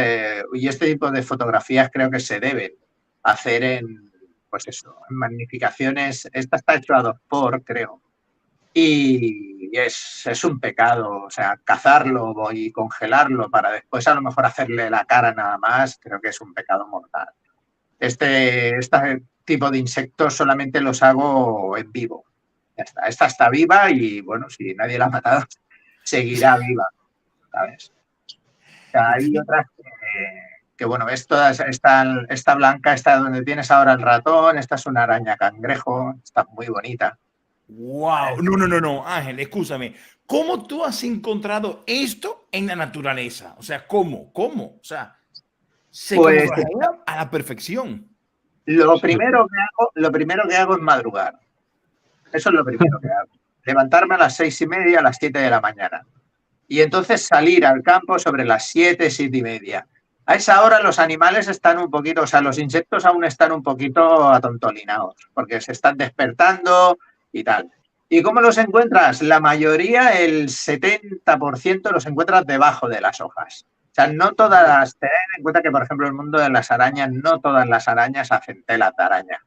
y este tipo de fotografías creo que se deben hacer en magnificaciones. Esta está hecho a 2x, creo. Y es un pecado, o sea, cazarlo y congelarlo para después a lo mejor hacerle la cara nada más, creo que es un pecado mortal. Este tipo de insectos solamente los hago en vivo. Ya está. Esta está viva y, bueno, si nadie la ha matado, seguirá viva, ¿sabes? O sea, hay otras que bueno, ves todas, esta blanca, esta donde tienes ahora el ratón, esta es una araña cangrejo, está muy bonita. ¡Wow! No, Ángel, escúchame. ¿Cómo tú has encontrado esto en la naturaleza? O sea, ¿cómo? O sea, se camuflajea a la perfección. Lo primero que hago es madrugar. Eso es lo primero que hago. Levantarme a las 6:30, a las 7 de la mañana. Y entonces salir al campo sobre las 7, 7:30. A esa hora los animales están un poquito, o sea, los insectos aún están un poquito atontolinados, porque se están despertando y tal. ¿Y cómo los encuentras? La mayoría, el 70% los encuentras debajo de las hojas. O sea, no todas, ten en cuenta que, por ejemplo, en el mundo de las arañas, no todas las arañas hacen telas de araña.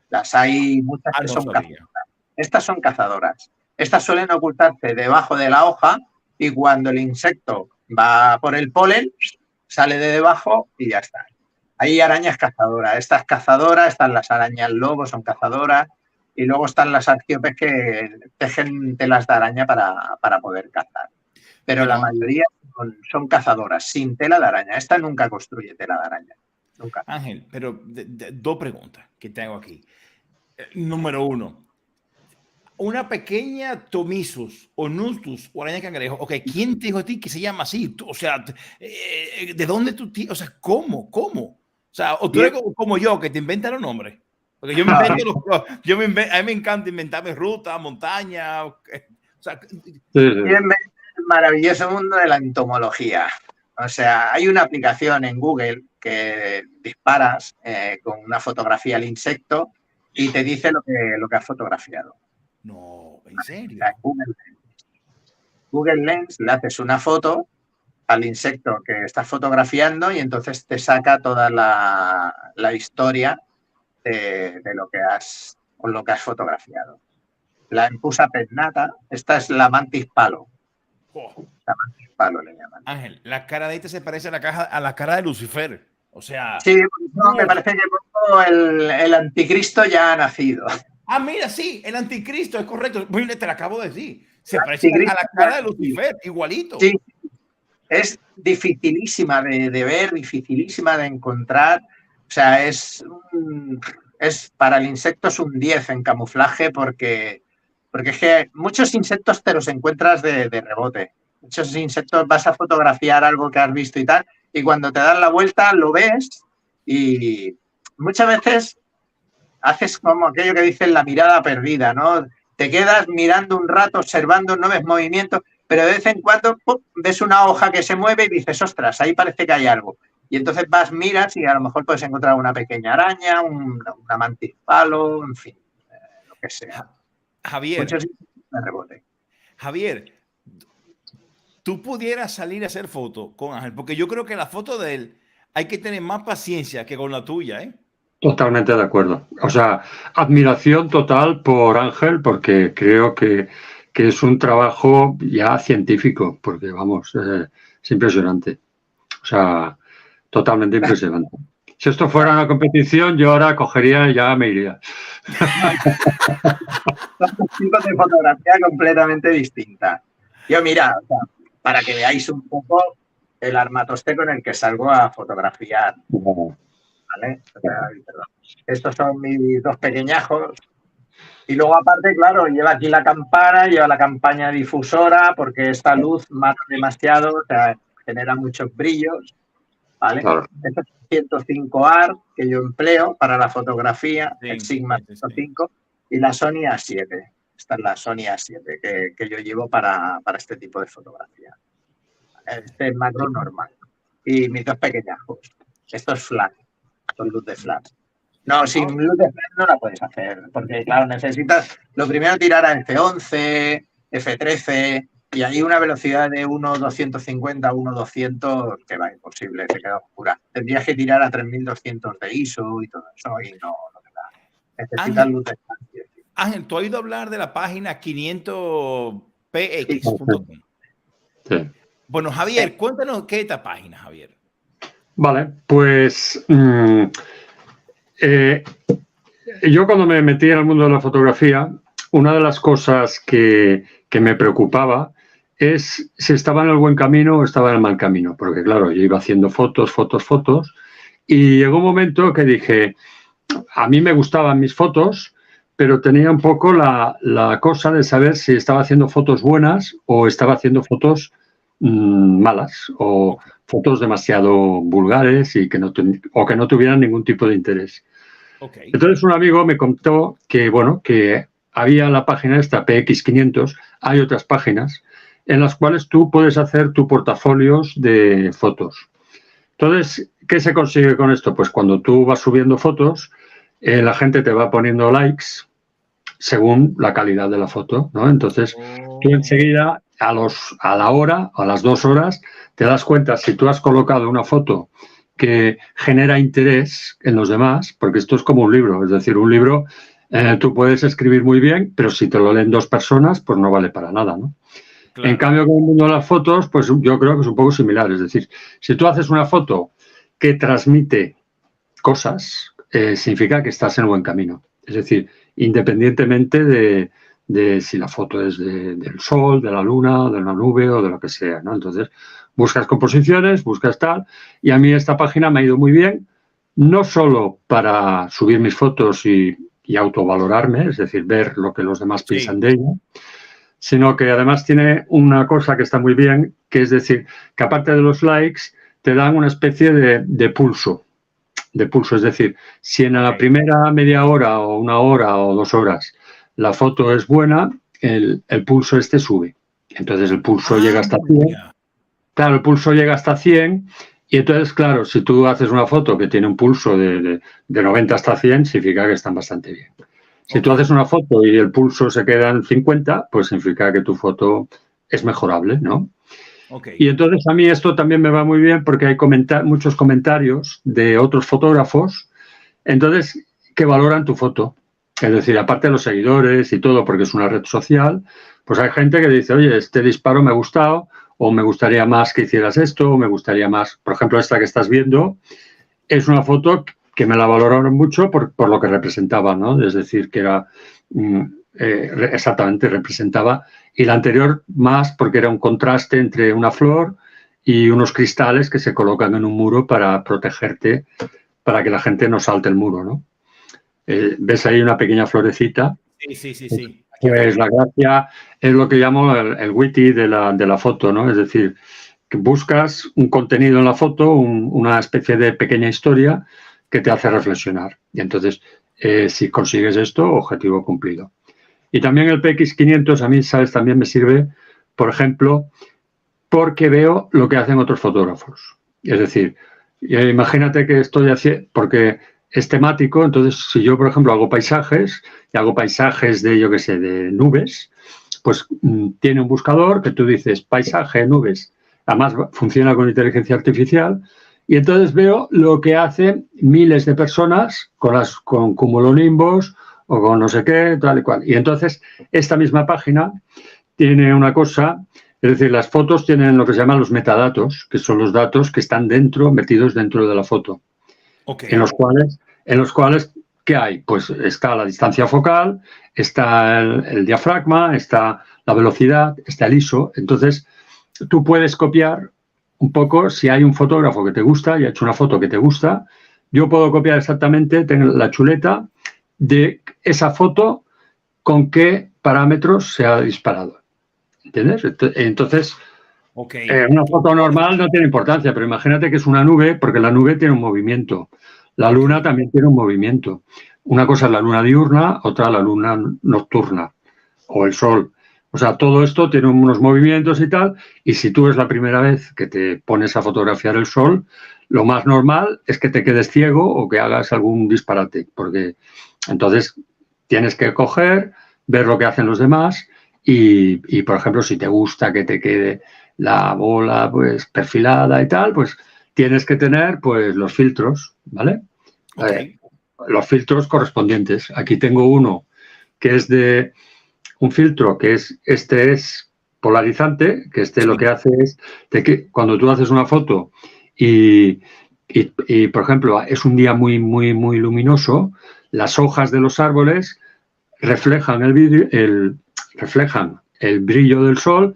Las hay muchas que son cazadoras. Estas son cazadoras. Estas suelen ocultarse debajo de la hoja y cuando el insecto va por el polen, sale de debajo y ya está. Hay arañas cazadoras. Estas cazadoras, están las arañas lobo, son cazadoras. y luego están las arciópes que tejen telas de araña para poder cazar. Pero la mayoría son cazadoras, sin tela de araña. Esta nunca construye tela de araña. Nunca. Ángel, pero dos preguntas que tengo aquí. Número uno, una pequeña Tomisus o Nustus o araña cangrejo. Ok, ¿quién te dijo a ti que se llama así? O sea, ¿de dónde tú? O sea, ¿cómo? O sea, o tú eres como yo, que te inventan los nombres. Porque yo me invento a mí me encanta inventarme rutas, montañas. O sea, el maravilloso mundo de la entomología. O sea, hay una aplicación en Google que disparas con una fotografía al insecto y te dice lo que has fotografiado. No, ¿en serio? O sea, Google Lens, le haces una foto al insecto que estás fotografiando y entonces te saca toda la historia de lo que has fotografiado. La Empusa pennata, esta es la mantis palo. La mantis palo le llaman. Ángel, la cara de este se parece a la cara de Lucifer. O sea... Sí, no, me parece que el anticristo ya ha nacido. Ah, mira, sí, el anticristo, es correcto. Mira, te lo acabo de decir. Se parece a la cara de Lucifer, igualito. Sí, es dificilísima de ver, dificilísima de encontrar. O sea, es para el insecto es un 10 en camuflaje porque es que muchos insectos te los encuentras de rebote. Muchos insectos vas a fotografiar algo que has visto y tal, y cuando te das la vuelta lo ves y muchas veces haces como aquello que dicen la mirada perdida, ¿no? Te quedas mirando un rato, observando, no ves movimiento, pero de vez en cuando ¡pum!, ves una hoja que se mueve y dices, ostras, ahí parece que hay algo. Y entonces vas, miras y a lo mejor puedes encontrar una pequeña araña, una mantis palo, en fin, lo que sea. Javier, muchos de rebote. Javier, tú pudieras salir a hacer fotos con Ángel, porque yo creo que la foto de él hay que tener más paciencia que con la tuya, ¿eh? Totalmente de acuerdo. O sea, admiración total por Ángel, porque creo que es un trabajo ya científico, porque vamos, es impresionante. O sea, totalmente impresionante. Si esto fuera una competición, yo ahora cogería y ya me iría. Son dos tipos de fotografía completamente distintas. Yo, mira, o sea, para que veáis un poco el armatoste con el que salgo a fotografiar. ¿Vale? O sea, perdón. Estos son mis dos pequeñajos. Y luego, aparte, claro, lleva aquí la campana, lleva la campaña difusora, porque esta luz mata demasiado, o sea, genera muchos brillos. ¿Vale? Claro. Este es el 105 AR que yo empleo para la fotografía, sí, el Sigma 105, y la Sony A7. Esta es la Sony A7 que yo llevo para este tipo de fotografía. Este es macro normal. Y mis dos pequeñajos. Esto es flash, con luz de flash. No, sin luz de flash no la puedes hacer, porque claro, necesitas lo primero tirar a F11, F13, y hay una velocidad de 1.250, 1.200 que va imposible, se queda oscura. Tendrías que tirar a 3200 de ISO y todo eso, y no te da. Necesitas luz de flash. Ángel, ¿tú has oído hablar de la página 500px.com? Sí. Bueno, Javier, cuéntanos qué es esta página, Javier. Vale, pues yo cuando me metí en el mundo de la fotografía, una de las cosas que me preocupaba es si estaba en el buen camino o estaba en el mal camino, porque claro, yo iba haciendo fotos, y llegó un momento que dije, a mí me gustaban mis fotos, pero tenía un poco la cosa de saber si estaba haciendo fotos buenas o estaba haciendo fotos malas o fotos demasiado vulgares y que no tuvieran ningún tipo de interés. Okay. Entonces un amigo me contó que, bueno, que había la página esta, PX500, hay otras páginas en las cuales tú puedes hacer tu portafolios de fotos. Entonces, ¿qué se consigue con esto? Pues cuando tú vas subiendo fotos, la gente te va poniendo likes según la calidad de la foto, ¿no? Entonces, tú enseguida, a la hora, a las 2 horas, te das cuenta si tú has colocado una foto que genera interés en los demás, porque esto es como un libro, es decir, un libro tú puedes escribir muy bien, pero si te lo leen 2 personas, pues no vale para nada, ¿no? Claro. En cambio, con el mundo de las fotos, pues yo creo que es un poco similar, es decir, si tú haces una foto que transmite cosas, significa que estás en el buen camino. Es decir, independientemente de si la foto es del sol, de la luna, de una nube o de lo que sea, ¿no? Entonces, buscas composiciones, buscas tal, y a mí esta página me ha ido muy bien, no solo para subir mis fotos y autovalorarme, es decir, ver lo que los demás piensan de ella, sino que además tiene una cosa que está muy bien, que es decir, que aparte de los likes, te dan una especie de pulso, es decir, si en la primera media hora o una hora o 2 horas la foto es buena, el pulso este sube. Entonces el pulso llega hasta 100. Claro, el pulso llega hasta 100 y entonces, claro, si tú haces una foto que tiene un pulso de 90 hasta 100, significa que están bastante bien. Si tú haces una foto y el pulso se queda en 50, pues significa que tu foto es mejorable, ¿no? Y entonces a mí esto también me va muy bien porque hay muchos comentarios de otros fotógrafos, entonces, que valoran tu foto. Es decir, aparte de los seguidores y todo, porque es una red social, pues hay gente que dice, oye, este disparo me ha gustado, o me gustaría más que hicieras esto, o me gustaría más, por ejemplo, esta que estás viendo, es una foto que me la valoraron mucho por lo que representaba, ¿no? Es decir, que era exactamente, representaba, y la anterior más porque era un contraste entre una flor y unos cristales que se colocan en un muro para protegerte, para que la gente no salte el muro, ¿no? ¿Ves ahí una pequeña florecita? Sí. Pues la gracia es lo que llamo el witty de la foto, ¿no? Es decir, que buscas un contenido en la foto, una especie de pequeña historia que te hace reflexionar. Y entonces, si consigues esto, objetivo cumplido. Y también el PX500 a mí, ¿sabes? También me sirve, por ejemplo, porque veo lo que hacen otros fotógrafos. Es decir, imagínate que estoy haciendo, porque es temático, entonces si yo, por ejemplo, hago paisajes, y hago paisajes de, yo qué sé, de nubes, pues tiene un buscador que tú dices paisaje, nubes. Además funciona con inteligencia artificial y entonces veo lo que hacen miles de personas con cumulonimbos o con no sé qué, tal y cual. Y entonces esta misma página tiene una cosa, es decir, las fotos tienen lo que se llaman los metadatos, que son los datos que están metidos dentro de la foto. En los cuales, ¿qué hay? Pues está la distancia focal, está el diafragma, está la velocidad, está el ISO. Entonces, tú puedes copiar un poco, si hay un fotógrafo que te gusta y ha hecho una foto que te gusta, yo puedo copiar exactamente, tengo la chuleta de esa foto con qué parámetros se ha disparado. ¿Entiendes? Entonces, una foto normal no tiene importancia, pero imagínate que es una nube, porque la nube tiene un movimiento. La luna también tiene un movimiento. Una cosa es la luna diurna, otra la luna nocturna o el sol. O sea, todo esto tiene unos movimientos y tal, y si tú es la primera vez que te pones a fotografiar el sol, lo más normal es que te quedes ciego o que hagas algún disparate, porque entonces tienes que coger, ver lo que hacen los demás y por ejemplo, si te gusta que te quede la bola pues perfilada y tal, pues tienes que tener pues los filtros, ¿vale? Los filtros correspondientes. Aquí tengo uno que es de un filtro que es polarizante, que lo que hace es de que cuando tú haces una foto y por ejemplo, es un día muy, muy, muy luminoso, las hojas de los árboles reflejan el brillo del sol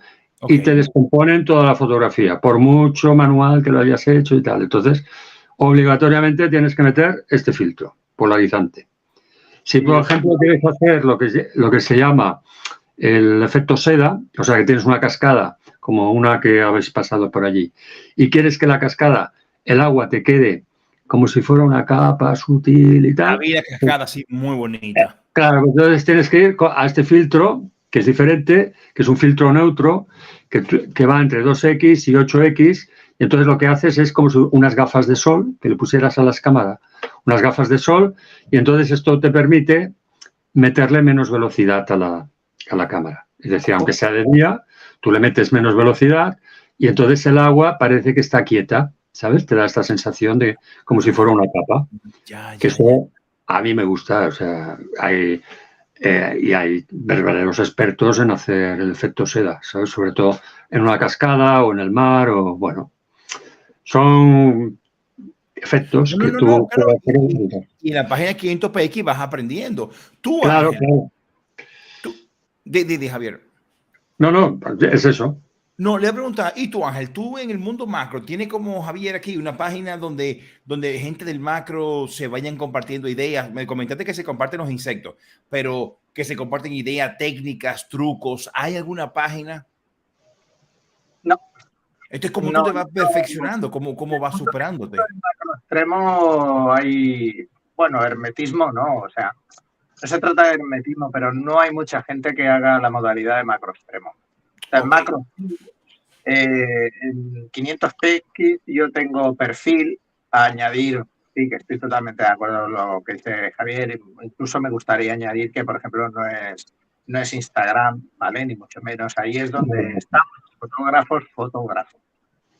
y te descomponen toda la fotografía, por mucho manual que lo hayas hecho y tal. Entonces, obligatoriamente tienes que meter este filtro polarizante. Si, por ejemplo, quieres hacer lo que se llama el efecto seda, o sea, que tienes una cascada, como una que habéis pasado por allí, y quieres que la cascada, el agua te quede como si fuera una capa sutil y tal. La cascada así muy bonita. Claro, entonces tienes que ir a este filtro, que es diferente, que es un filtro neutro, que va entre 2X y 8X, y entonces lo que haces es como si unas gafas de sol, que le pusieras a las cámaras, unas gafas de sol, y entonces esto te permite meterle menos velocidad a la cámara. Es decir, aunque sea de día, tú le metes menos velocidad y entonces el agua parece que está quieta, ¿sabes? Te da esta sensación de como si fuera una capa. Que eso a mí me gusta, o sea, hay verdaderos expertos en hacer el efecto seda, ¿sabes? Sobre todo en una cascada o en el mar o, bueno, efectos No, que no, tú no, claro. puedes hacer en el monitor. Y en la página 500px vas aprendiendo. Tú, Claro, Ángel, claro. Javier. No, es eso. No, le voy a preguntar, y tú, Ángel, tú en el mundo macro, ¿tienes como Javier aquí una página donde gente del macro se vayan compartiendo ideas? Me comentaste que se comparten los insectos, pero que se comparten ideas, técnicas, trucos. ¿Hay alguna página? No. Esto es como No, tú te vas perfeccionando, cómo vas superándote. En macro extremo hay, bueno, hermetismo no, o sea, no se trata de hermetismo, pero no hay mucha gente que haga la modalidad de macro extremo. O sea, en Ok. macro, en 500px yo tengo perfil a añadir, sí, que estoy totalmente de acuerdo con lo que dice Javier, incluso me gustaría añadir que, por ejemplo, no es Instagram, ¿vale? Ni mucho menos, ahí es donde estamos fotógrafos.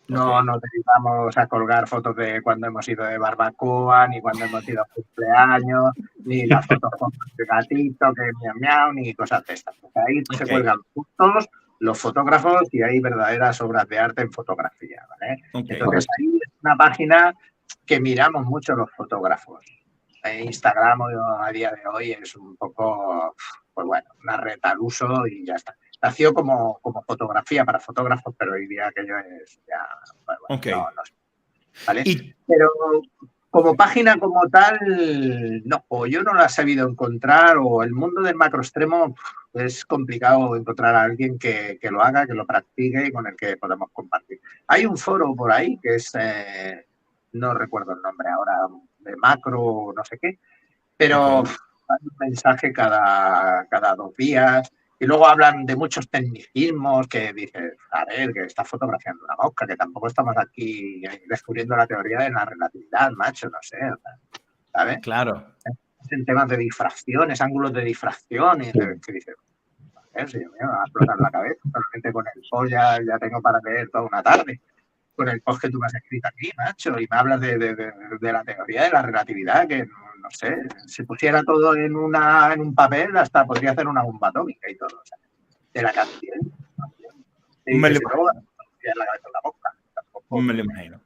No Ok. nos dedicamos a colgar fotos de cuando hemos ido de barbacoa, ni cuando hemos ido a cumpleaños, ni las fotos con el gatito, que miau miau, ni cosas de estas. Porque ahí se Ok. cuelgan fotos los fotógrafos y hay verdaderas obras de arte en fotografía, ¿vale? Ok. Entonces ahí es una página que miramos mucho los fotógrafos. Instagram a día de hoy es un poco, pues bueno, una red al uso y ya está. Nació como fotografía para fotógrafos, pero hoy día aquello es ya, bueno, Ok. no sé, ¿vale? Y, Pero como página como tal, no, o yo no la he sabido encontrar, o el mundo del macro extremo es complicado encontrar a alguien que lo haga, que lo practique y con el que podamos compartir. Hay un foro por ahí que es, no recuerdo el nombre ahora, de macro, no sé qué, pero Ok. hay un mensaje cada 2 días. Y luego hablan de muchos tecnicismos que dices, a ver, que estás fotografiando una mosca, que tampoco estamos aquí descubriendo la teoría de la relatividad, macho, no sé, ¿sabes? claro. En temas de difracciones, ángulos de difracción, y que dices, sí, me va a explotar la cabeza, solamente con el post ya tengo para leer toda una tarde, con el post que tú me has escrito aquí, macho, y me hablas de la teoría de la relatividad, que no sé, si pusiera todo en un papel, hasta podría hacer una bomba atómica y todo, o sea, de la cantidad. Y Me que lo si luego la cabeza en la boca, tampoco. Me lo imagino.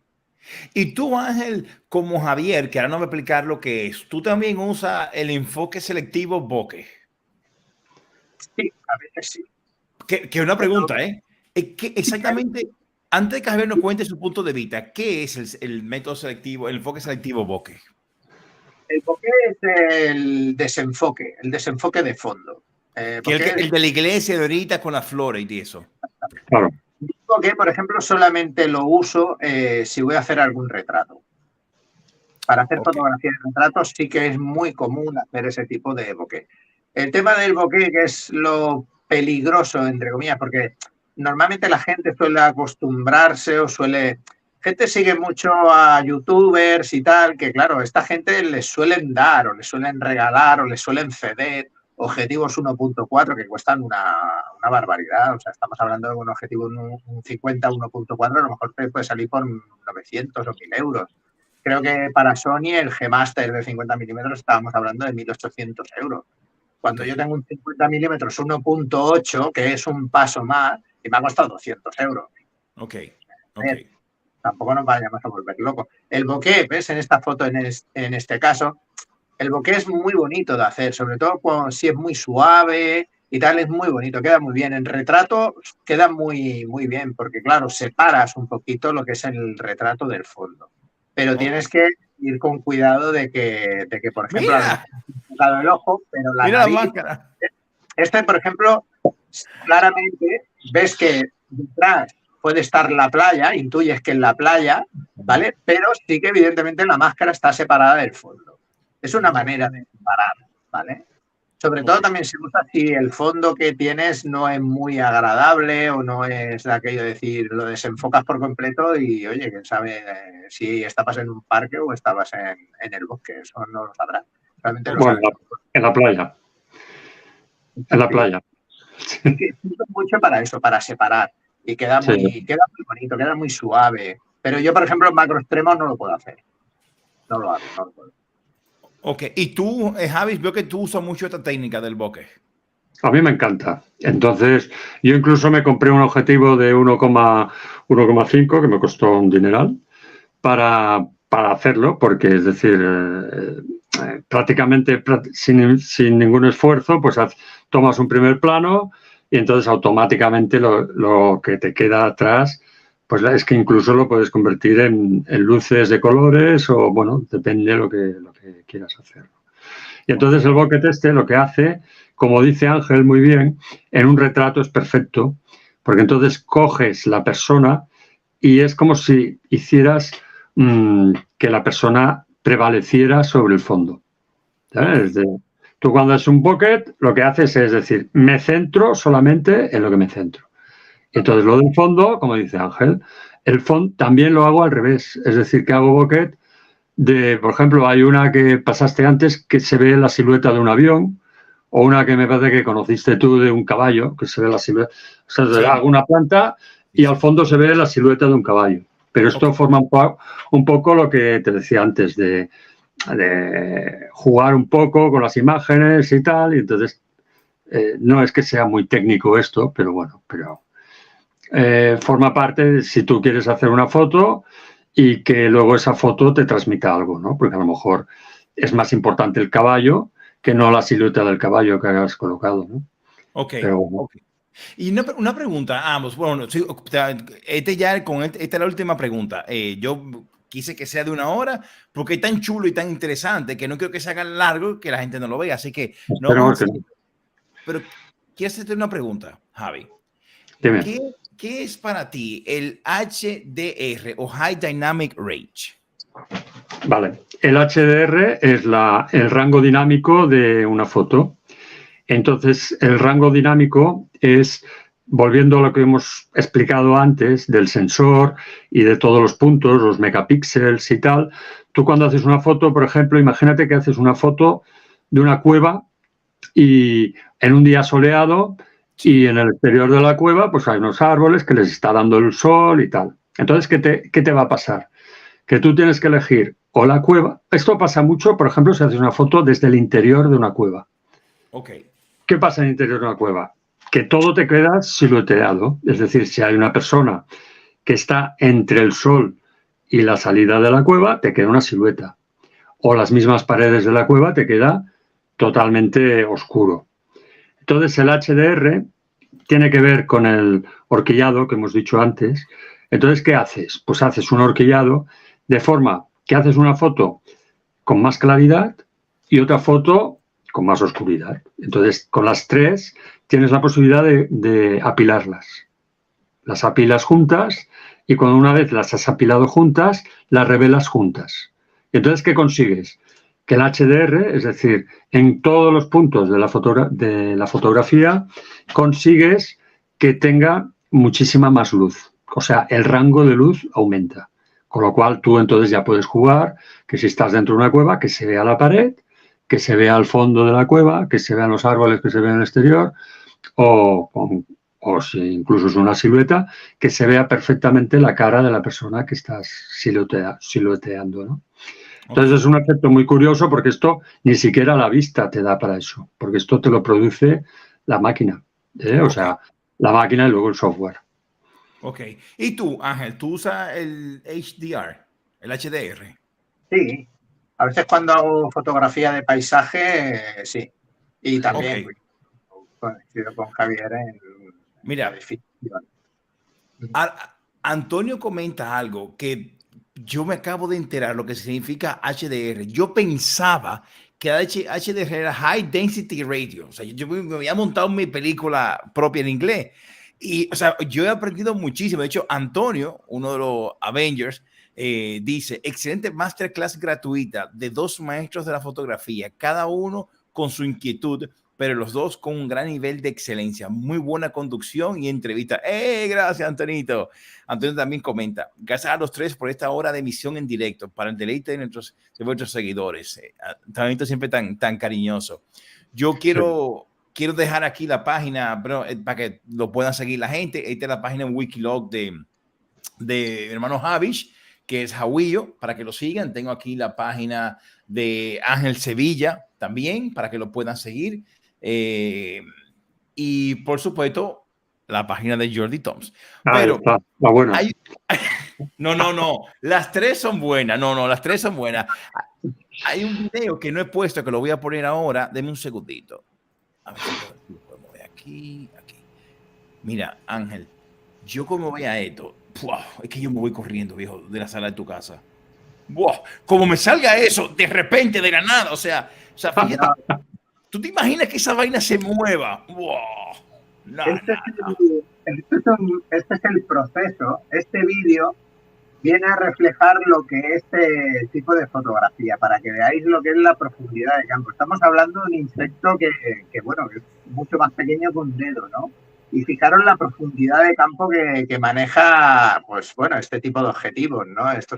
Y tú, Ángel, como Javier, que ahora no me va a explicar lo que es, tú también usas el enfoque selectivo bokeh. Sí, a veces sí. Que una pregunta, ¿eh? ¿Qué exactamente, antes de que Javier nos cuente su punto de vista, qué es el método selectivo, el enfoque selectivo bokeh? El bokeh es el desenfoque de fondo. Que el de la iglesia de ahorita con las flores y eso. Claro. Digo que, por ejemplo, solamente lo uso si voy a hacer algún retrato. Para hacer fotografía de retratos sí que es muy común hacer ese tipo de bokeh. El tema del bokeh, que es lo peligroso, entre comillas, porque normalmente la gente suele acostumbrarse o gente sigue mucho a youtubers y tal, que claro, esta gente les suelen dar o les suelen regalar o les suelen ceder objetivos 1.4 que cuestan una barbaridad. O sea, estamos hablando de un objetivo un 50 1.4, a lo mejor te puede salir por 900 o 1000 euros. Creo que para Sony el G-Master de 50 milímetros estábamos hablando de 1.800 euros. Cuando yo tengo un 50 milímetros 1.8, que es un paso más, y me ha costado 200 euros. Ok. Tampoco nos vayamos a volver locos. El bokeh, ¿ves? En esta foto, en este caso, el bokeh es muy bonito de hacer, sobre todo si es muy suave y tal, es muy bonito, queda muy bien. En retrato queda muy, muy bien, porque claro, separas un poquito lo que es el retrato del fondo. Pero tienes que ir con cuidado de que por ejemplo, Mira, has el ojo, pero la mira nariz, la máscara. por ejemplo, claramente ves que detrás puede estar la playa, intuyes que es la playa, ¿vale? Pero sí que evidentemente la máscara está separada del fondo. Es una manera de separar, ¿vale? Sobre todo también se usa si el fondo que tienes no es muy agradable o no es aquello de decir, lo desenfocas por completo y, oye, quién sabe si estabas en un parque o estabas en el bosque, eso no lo sabrás. Realmente lo Bueno, sabes. en la playa. En la playa. Sí, mucho para eso, para separar. Y queda muy bonito, queda muy suave. Pero yo, por ejemplo, en macro extremo no lo puedo hacer. No lo hago, no lo puedo. Ok, y tú, Javi, veo que tú usas mucho esta técnica del bokeh. A mí me encanta. Entonces, yo incluso me compré un objetivo de 1,5 que me costó un dineral para para hacerlo, porque es decir, prácticamente sin ningún esfuerzo, pues tomas un primer plano y entonces automáticamente lo que te queda atrás, pues es que incluso lo puedes convertir en luces de colores o, bueno, depende de lo que quieras hacer. Y entonces el bucket lo que hace, como dice Ángel muy bien, en un retrato es perfecto, porque entonces coges la persona y es como si hicieras que la persona prevaleciera sobre el fondo. ¿Sabes? Tú cuando haces un bucket, lo que haces es decir, me centro solamente en lo que me centro. Y entonces lo del fondo, como dice Ángel, el fondo también lo hago al revés. Es decir, que hago bucket por ejemplo, hay una que pasaste antes que se ve la silueta de un avión, o una que me parece que conociste tú de un caballo, que se ve la silueta. O sea, sí. Hago una planta y al fondo se ve la silueta de un caballo. Pero esto forma un poco lo que te decía antes, de jugar un poco con las imágenes y tal. Y entonces, no es que sea muy técnico esto, pero bueno, forma parte de si tú quieres hacer una foto y que luego esa foto te transmita algo, ¿no? Porque a lo mejor es más importante el caballo que no la silueta del caballo que hayas colocado, ¿no? Ok. Pero, Okay. Y una pregunta a ambos. Bueno, sí, esta es la última pregunta. Yo quise que sea de 1 hora porque es tan chulo y tan interesante que no quiero que se haga largo que la gente no lo vea. Así que no vamos a hacer. Pero quiero hacerte una pregunta, Javi. Dime. ¿Qué es para ti el HDR o High Dynamic Range? Vale, el HDR es el rango dinámico de una foto. Entonces, el rango dinámico es, volviendo a lo que hemos explicado antes del sensor y de todos los puntos, los megapíxeles y tal, tú cuando haces una foto, por ejemplo, imagínate que haces una foto de una cueva y en un día soleado y en el exterior de la cueva pues hay unos árboles que les está dando el sol y tal. Entonces, ¿qué te va a pasar? Que tú tienes que elegir o la cueva. Esto pasa mucho, por ejemplo, si haces una foto desde el interior de una cueva. Ok. ¿Qué pasa en el interior de una cueva? Que todo te queda silueteado. Es decir, si hay una persona que está entre el sol y la salida de la cueva, te queda una silueta. O las mismas paredes de la cueva te queda totalmente oscuro. Entonces, el HDR tiene que ver con el horquillado que hemos dicho antes. Entonces, ¿qué haces? Pues haces un horquillado de forma que haces una foto con más claridad y otra foto con más oscuridad. Entonces, con las tres tienes la posibilidad de apilarlas. Las apilas juntas y cuando una vez las has apilado juntas, las revelas juntas. Entonces, ¿qué consigues? Que el HDR, es decir, en todos los puntos de la fotografía, consigues que tenga muchísima más luz. O sea, el rango de luz aumenta. Con lo cual, tú entonces ya puedes jugar que si estás dentro de una cueva, que se vea la pared, que se vea el fondo de la cueva, que se vean los árboles que se ven en el exterior, o si incluso es una silueta, que se vea perfectamente la cara de la persona que estás silueteando, ¿no? Entonces es un efecto muy curioso porque esto ni siquiera la vista te da para eso, porque esto te lo produce la máquina, o sea, la máquina y luego el software. Ok. ¿Y tú, Ángel, tú usas el HDR, el HDR? Sí. A veces cuando hago fotografía de paisaje, sí. Y también coincido con Javier en Mira, la definición. Antonio comenta algo que yo me acabo de enterar lo que significa HDR. Yo pensaba que HDR era High Density Radio. O sea, yo me había montado mi película propia en inglés. Y, o sea, yo he aprendido muchísimo. De hecho, Antonio, uno de los Avengers, dice, excelente masterclass gratuita de 2 maestros de la fotografía, cada uno con su inquietud, pero los dos con un gran nivel de excelencia, muy buena conducción y entrevista. Gracias, Antonito. Antonio también comenta, gracias a los 3 por esta hora de emisión en directo, para el deleite de vuestros seguidores. Antonito siempre tan cariñoso. Yo quiero dejar aquí la página para que lo puedan seguir la gente. Esta es la página en Wikilog de hermano Javish, que es Jawillo, para que lo sigan. Tengo aquí la página de Ángel Sevilla también, para que lo puedan seguir. Y por supuesto, la página de Jordi Toms. Pero está bueno. No. Las tres son buenas. No, las tres son buenas. Hay un video que no he puesto, que lo voy a poner ahora. Deme un segundito. A ver si lo podemos ver aquí. Mira, Ángel, yo como vea esto, es que yo me voy corriendo, viejo, de la sala de tu casa. Como me salga eso de repente, de la nada. O sea, fíjate, ¿tú te imaginas que esa vaina se mueva? Este es el proceso. Este vídeo viene a reflejar lo que es este tipo de fotografía, para que veáis lo que es la profundidad de campo. Estamos hablando de un insecto que bueno, que es mucho más pequeño que un dedo, ¿no? Y fijaros la profundidad de campo que maneja, pues bueno, este tipo de objetivos, ¿no? Este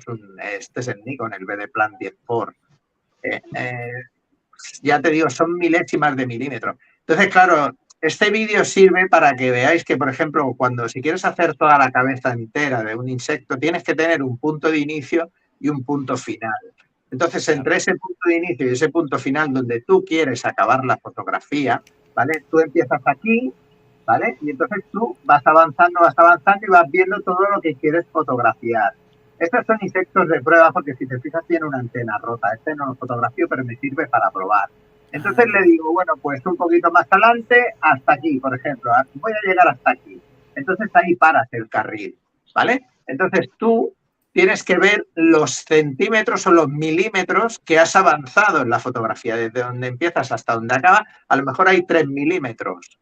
es el Nikon, el BD Plan 10 Sport. Ya te digo, son milésimas de milímetro. Entonces, claro, este vídeo sirve para que veáis que, por ejemplo, si quieres hacer toda la cabeza entera de un insecto, tienes que tener un punto de inicio y un punto final. Entonces, entre ese punto de inicio y ese punto final donde tú quieres acabar la fotografía, ¿vale? Tú empiezas aquí, ¿vale? Y entonces tú vas avanzando y vas viendo todo lo que quieres fotografiar. Estos son insectos de prueba porque si te fijas tiene una antena rota. Este no lo fotografío, pero me sirve para probar. Entonces le digo, bueno, pues un poquito más adelante, hasta aquí, por ejemplo. Voy a llegar hasta aquí. Entonces ahí paras el carril, ¿vale? Entonces tú tienes que ver los centímetros o los milímetros que has avanzado en la fotografía. Desde donde empiezas hasta donde acaba, a lo mejor hay 3 milímetros.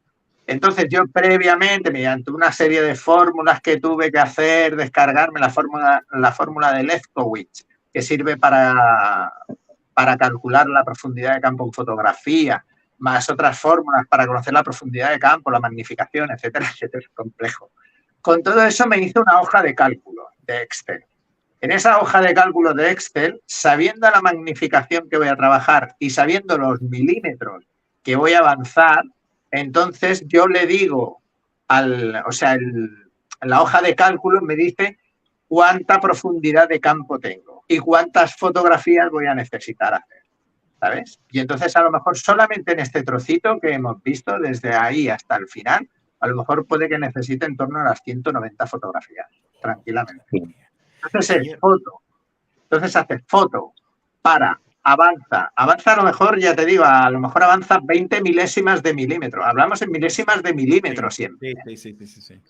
Entonces yo previamente, mediante una serie de fórmulas que tuve que hacer, descargarme la fórmula de Lefkowitz, que sirve para calcular la profundidad de campo en fotografía, más otras fórmulas para conocer la profundidad de campo, la magnificación, etcétera, etcétera, es complejo. Con todo eso me hice una hoja de cálculo de Excel. En esa hoja de cálculo de Excel, sabiendo la magnificación que voy a trabajar y sabiendo los milímetros que voy a avanzar, entonces yo le digo, la hoja de cálculo me dice cuánta profundidad de campo tengo y cuántas fotografías voy a necesitar hacer, ¿sabes? Y entonces a lo mejor solamente en este trocito que hemos visto desde ahí hasta el final, a lo mejor puede que necesite en torno a las 190 fotografías, tranquilamente. Entonces haces foto para... Avanza a lo mejor, ya te digo, a lo mejor avanza 20 milésimas de milímetro. Hablamos en milésimas de milímetro siempre. Sí.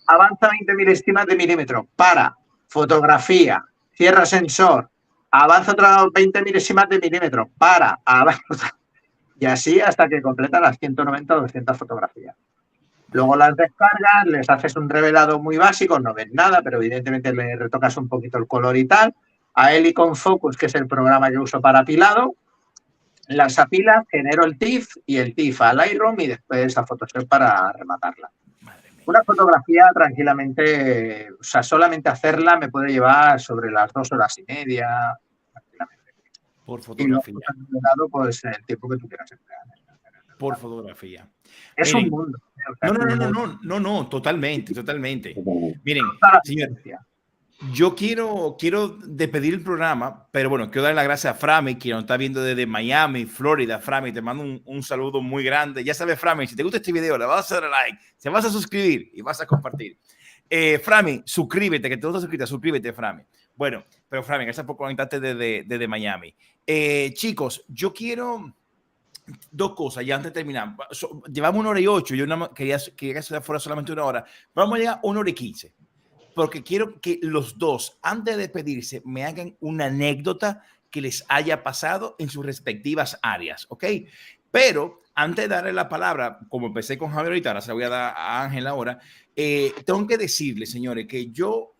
Avanza 20 milésimas de milímetro. Para, fotografía, cierra sensor, avanza otras 20 milésimas de milímetro. Para, avanza. Y así hasta que completa las 190 o 200 fotografías. Luego las descargas, les haces un revelado muy básico, no ves nada, pero evidentemente le retocas un poquito el color y tal. A Helicon Focus, que es el programa que uso para apilado, las apilas, genero el TIFF y el TIFF al Lightroom y después a Photoshop para rematarla. Una fotografía tranquilamente, o sea, solamente hacerla me puede llevar sobre las 2 horas y media, tranquilamente. Por fotografía. Y luego, pues el tiempo que tú quieras emplear. Por fotografía. Es Miren, un mundo. No, totalmente. Miren, señor, yo quiero despedir el programa, pero bueno, quiero darle las gracias a Frami, que nos está viendo desde Miami, Florida. Frami, te mando un saludo muy grande. Ya sabes, Frami, si te gusta este video, le vas a dar like, te vas a suscribir y vas a compartir. Frami, suscríbete, que te vas a suscríbete, Frami. Bueno, pero Frami, gracias por conectarte desde Miami. Chicos, yo quiero... 2 cosas, ya antes de terminar. Llevamos 1 hora y 8. Yo quería que fuera solamente 1 hora. Vamos a llegar a 1 hora y 15. Porque quiero que los dos, antes de despedirse, me hagan una anécdota que les haya pasado en sus respectivas áreas. ¿Ok? Pero antes de darle la palabra, como empecé con Javier ahorita, ahora se la voy a dar a Ángel ahora, tengo que decirles, señores, que yo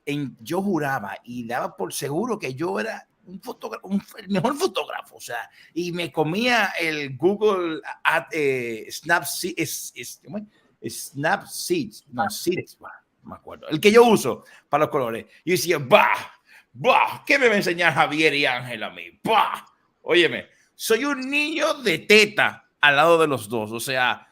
juraba y daba por seguro que yo era el mejor fotógrafo, o sea, y me comía el Google Snapseed, me acuerdo, el que yo uso para los colores. Y decía, ¿qué me va a enseñar Javier y Ángel a mí? Óyeme, soy un niño de teta al lado de los dos, o sea,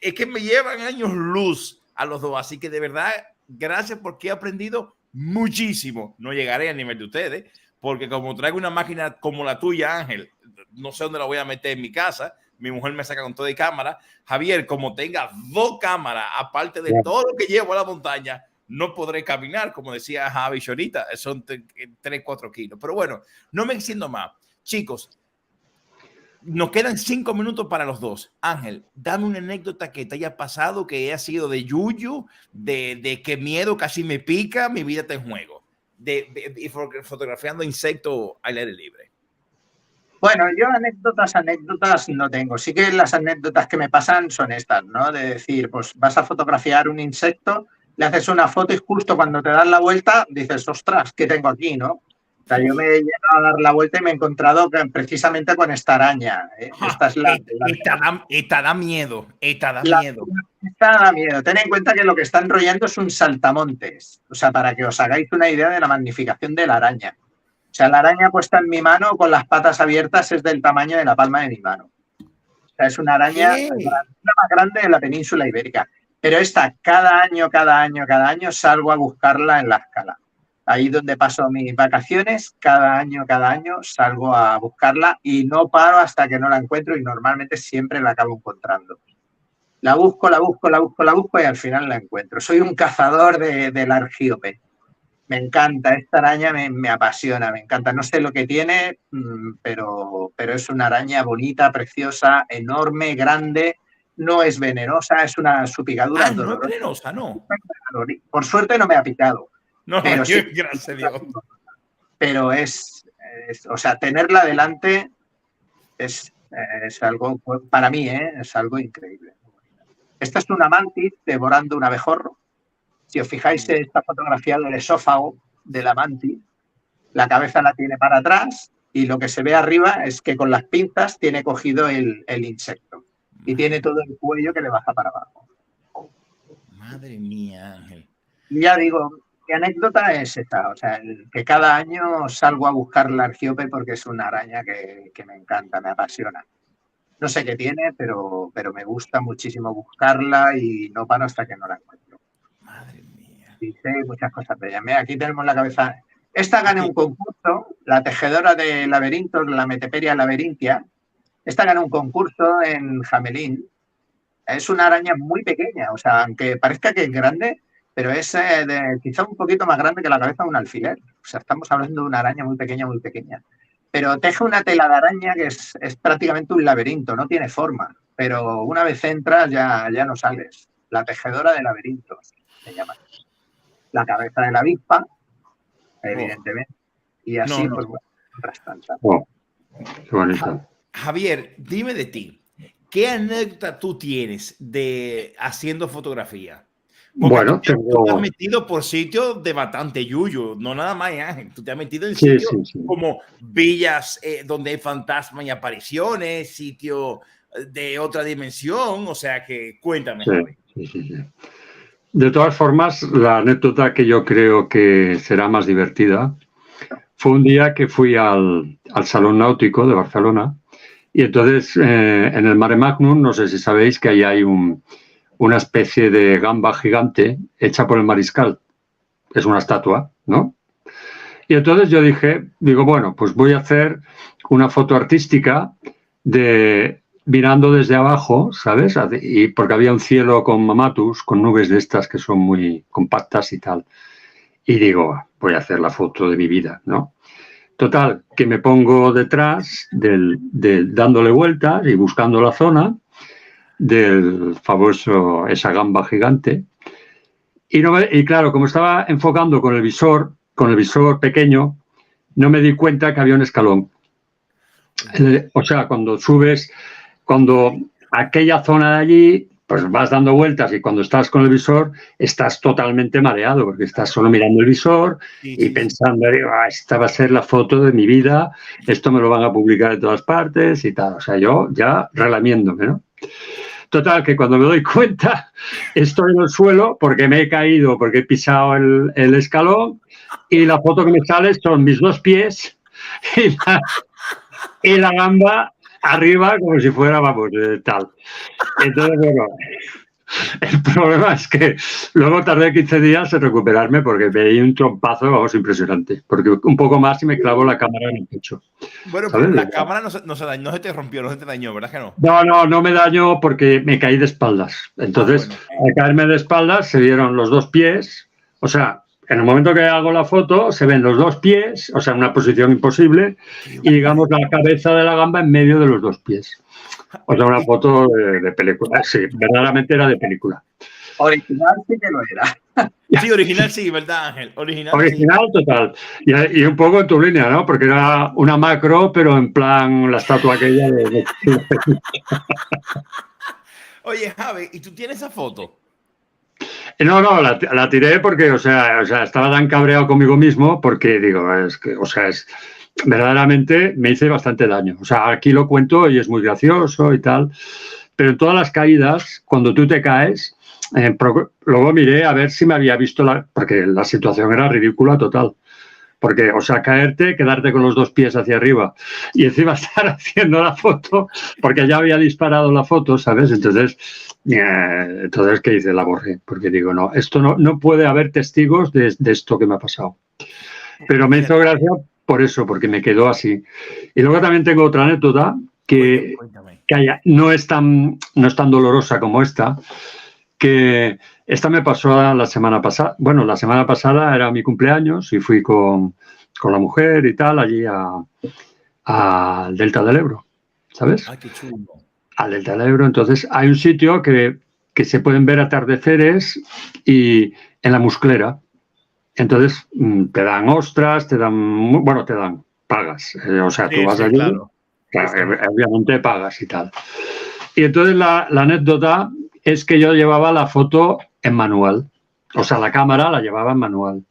es que me llevan años luz a los dos, así que de verdad, gracias porque he aprendido muchísimo. No llegaré al nivel de ustedes, porque como traigo una máquina como la tuya, Ángel, no sé dónde la voy a meter en mi casa. Mi mujer me saca con todo de cámara. Javier, como tenga 2 cámaras, aparte de todo lo que llevo a la montaña, no podré caminar, como decía Javi ahorita, son 3, 4 kilos. Pero bueno, no me extiendo más. Chicos, nos quedan 5 minutos para los dos. Ángel, dame una anécdota que te haya pasado, que haya sido de yuyu, de que miedo casi me pica, mi vida está en juego, fotografiando insectos al aire libre. Bueno, yo anécdotas no tengo. Sí que las anécdotas que me pasan son estas, ¿no? De decir, pues vas a fotografiar un insecto, le haces una foto y justo cuando te das la vuelta dices, ostras, ¿qué tengo aquí, no? O sea, yo me he llegado a dar la vuelta y me he encontrado precisamente con esta araña. Esta es Esta da miedo. Esta da miedo. Ten en cuenta que lo que está enrollando es un saltamontes. O sea, para que os hagáis una idea de la magnificación de la araña. O sea, la araña puesta en mi mano con las patas abiertas es del tamaño de la palma de mi mano. O sea, es una araña la más grande de la península ibérica. Pero esta, cada año salgo a buscarla en la escala. Ahí donde paso mis vacaciones, cada año salgo a buscarla y no paro hasta que no la encuentro y normalmente siempre la acabo encontrando. La busco y al final la encuentro. Soy un cazador del argíope. Me encanta, esta araña me apasiona, me encanta. No sé lo que tiene, pero es una araña bonita, preciosa, enorme, grande. No es venenosa, su picadura no es venenosa, no. Por suerte no me ha picado. No, pero sí, gracias a Dios. Pero o sea, tenerla delante es algo, para mí, es algo increíble. Esta es una mantis devorando un abejorro. Si os fijáis, está fotografiado el esófago de la mantis, la cabeza la tiene para atrás y lo que se ve arriba es que con las pinzas tiene cogido el insecto y tiene todo el cuello que le baja para abajo. Madre mía, Ángel. Y ya digo, mi anécdota es esta, o sea, que cada año salgo a buscar la argíope porque es una araña que me encanta, me apasiona. No sé qué tiene, pero me gusta muchísimo buscarla y no paro hasta que no la encuentro. Madre mía. Dice muchas cosas de ella. Aquí tenemos la cabeza. Esta gané un concurso, la tejedora de laberintos, la Meteperia laberintia. Esta ganó un concurso en Jamelín. Es una araña muy pequeña, o sea, aunque parezca que es grande, pero es quizá un poquito más grande que la cabeza de un alfiler. O sea, estamos hablando de una araña muy pequeña, muy pequeña. Pero teje una tela de araña que es prácticamente un laberinto, no tiene forma. Pero una vez entras ya no sales. La tejedora de laberintos se llama. La cabeza de la avispa, evidentemente. Y así, pues bueno, bastante. Qué bonito. Javier, dime de ti. ¿Qué anécdota tú tienes de haciendo fotografía? Porque bueno, tú te has metido por sitios de bastante yuyo, no nada más, Ángel. Tú te has metido en sitios como villas donde hay fantasmas y apariciones, sitios de otra dimensión. O sea que cuéntame, Javier. Sí. De todas formas, la anécdota que yo creo que será más divertida fue un día que fui al Salón Náutico de Barcelona y entonces en el Mare Magnum, no sé si sabéis que ahí hay una especie de gamba gigante hecha por el mariscal. Es una estatua, ¿no? Y entonces yo digo, bueno, pues voy a hacer una foto artística mirando desde abajo, ¿sabes? Y porque había un cielo con mamatus, con nubes de estas que son muy compactas y tal. Y digo, voy a hacer la foto de mi vida, ¿no? Total, que me pongo detrás dándole vueltas y buscando la zona del famoso, esa gamba gigante. Y claro, como estaba enfocando con el visor pequeño, no me di cuenta que había un escalón. O sea, cuando aquella zona de allí, pues vas dando vueltas y cuando estás con el visor estás totalmente mareado porque estás solo mirando el visor y pensando, esta va a ser la foto de mi vida, esto me lo van a publicar en todas partes y tal. O sea, yo ya relamiéndome, ¿no? Total, que cuando me doy cuenta estoy en el suelo porque me he caído, porque he pisado el escalón y la foto que me sale son mis 2 pies y la gamba arriba como si fuera, vamos, tal. Entonces, bueno, el problema es que luego tardé 15 días en recuperarme porque me di un trompazo, vamos, impresionante. Porque un poco más y me clavo la cámara en el pecho. Bueno, pero la cámara no se te rompió, no se te dañó, ¿verdad que no? No me dañó porque me caí de espaldas. Entonces, al caerme de espaldas se vieron los 2 pies O sea, en el momento que hago la foto, se ven los dos pies, o sea, en una posición imposible, y digamos la cabeza de la gamba en medio de los dos pies. O sea, una foto de película. Sí, verdaderamente era de película. Original sí que lo era. Sí, original sí, ¿verdad, Ángel? Original total. Y un poco en tu línea, ¿no? Porque era una macro, pero en plan la estatua aquella de... Oye, Javi, ¿y tú tienes esa foto? No, la tiré porque, o sea, estaba tan cabreado conmigo mismo porque digo, es que, o sea, verdaderamente me hice bastante daño. O sea, aquí lo cuento y es muy gracioso y tal, pero en todas las caídas, cuando tú te caes, luego miré a ver si me había visto, porque la situación era ridícula total. Porque, o sea, caerte, quedarte con los dos pies hacia arriba y encima estar haciendo la foto, porque ya había disparado la foto, ¿sabes? Entonces, ¿qué hice? La borré, porque digo, no, esto no puede haber testigos de esto que me ha pasado. Pero me hizo gracia por eso, porque me quedó así. Y luego también tengo otra anécdota que no es tan dolorosa como esta, que esta me pasó la semana pasada. Bueno, la semana pasada era mi cumpleaños y fui con la mujer y tal allí al Delta del Ebro, ¿sabes? Ay, qué chulo. Al Delta del Ebro. Entonces hay un sitio que se pueden ver atardeceres y en la Musclera. Entonces te dan ostras, te dan pagas. O sea, tú vas allí, claro, obviamente pagas y tal. Y entonces la anécdota es que yo llevaba la foto en manual. O sea, la cámara la llevaba en manual.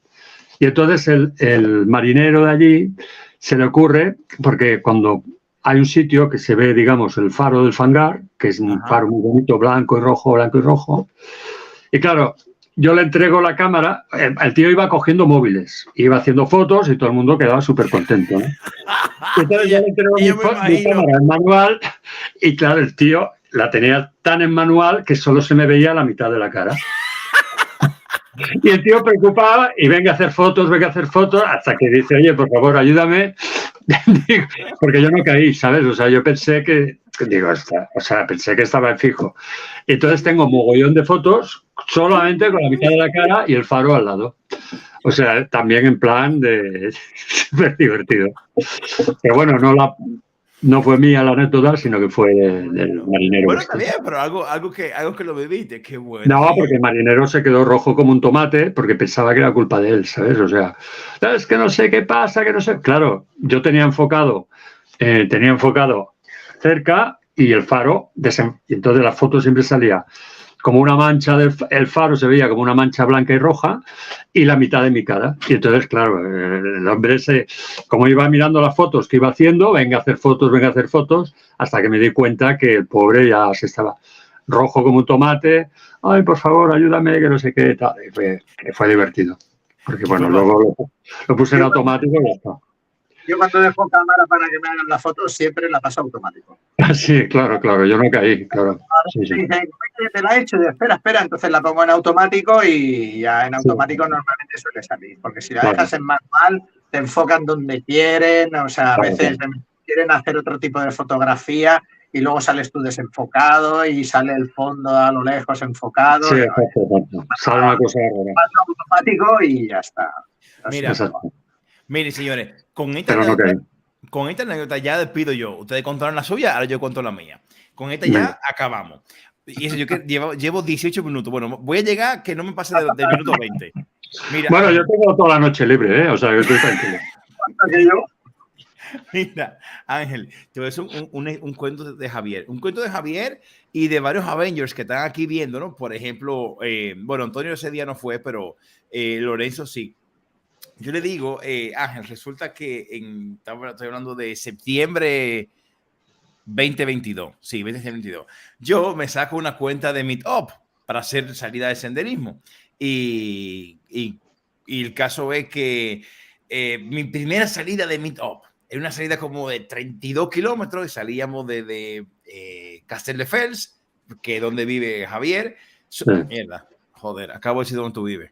Y entonces el marinero de allí se le ocurre, porque cuando hay un sitio que se ve, digamos, el faro del Fangar, que es un faro muy bonito, blanco y rojo. Y claro, yo le entrego la cámara, el tío iba cogiendo móviles, iba haciendo fotos y todo el mundo quedaba súper contento, ¿no? Entonces yo le entrego mi cámara en manual y claro, el tío la tenía tan en manual que solo se me veía la mitad de la cara. Y el tío preocupaba y venga a hacer fotos, hasta que dice, oye, por favor, ayúdame, porque yo no caí, ¿sabes? O sea, yo pensé pensé que estaba en fijo. Entonces tengo mogollón de fotos solamente con la mitad de la cara y el faro al lado. O sea, también en plan de súper divertido. Pero bueno, no fue mía la anécdota, sino que fue del marinero. Bueno, está bien, pero algo que lo viviste, qué bueno. No, porque el marinero se quedó rojo como un tomate porque pensaba que era culpa de él, ¿sabes? O sea, es que no sé qué pasa, que no sé. Claro, yo tenía enfocado cerca y el faro, y entonces la foto siempre salía como una mancha el faro se veía como una mancha blanca y roja y la mitad de mi cara. Y entonces, claro, el hombre como iba mirando las fotos que iba haciendo, venga a hacer fotos, hasta que me di cuenta que el pobre ya se estaba rojo como un tomate. Ay, por favor, ayúdame, que no sé qué, tal. Y fue divertido. Porque, bueno, luego lo puse en automático y ya está. Yo cuando dejo cámara para que me hagan la foto, siempre la paso automático. Sí, claro, yo no caí, claro. Sí. Te la he hecho, espera, entonces la pongo en automático y ya en automático normalmente suele salir, porque si la dejas en manual, te enfocan donde quieren, o sea, a veces quieren hacer otro tipo de fotografía y luego sales tú desenfocado y sale el fondo a lo lejos enfocado. Sí, sale una cosa rara. Automático y ya está. Mire, señores, con esta anécdota ya despido yo. Ustedes contaron la suya, ahora yo cuento la mía. Con esta ya acabamos. Y eso yo que llevo 18 minutos. Bueno, voy a llegar que no me pase del minuto 20. Mira, bueno, yo tengo toda la noche libre, ¿eh? O sea, yo estoy tranquilo. Mira, Ángel, te voy a hacer un cuento de Javier. Un cuento de Javier y de varios Avengers que están aquí viendo, ¿no? Por ejemplo, bueno, Antonio ese día no fue, pero Lorenzo sí. Yo le digo, Ángel, resulta que estoy hablando de septiembre 2022. Sí, 2022. Yo me saco una cuenta de Meetup para hacer salida de senderismo. Y el caso es que mi primera salida de Meetup era una salida como de 32 kilómetros y salíamos desde Castelldefels, que es donde vive Javier. Mierda, joder, acabo de decir dónde tú vives.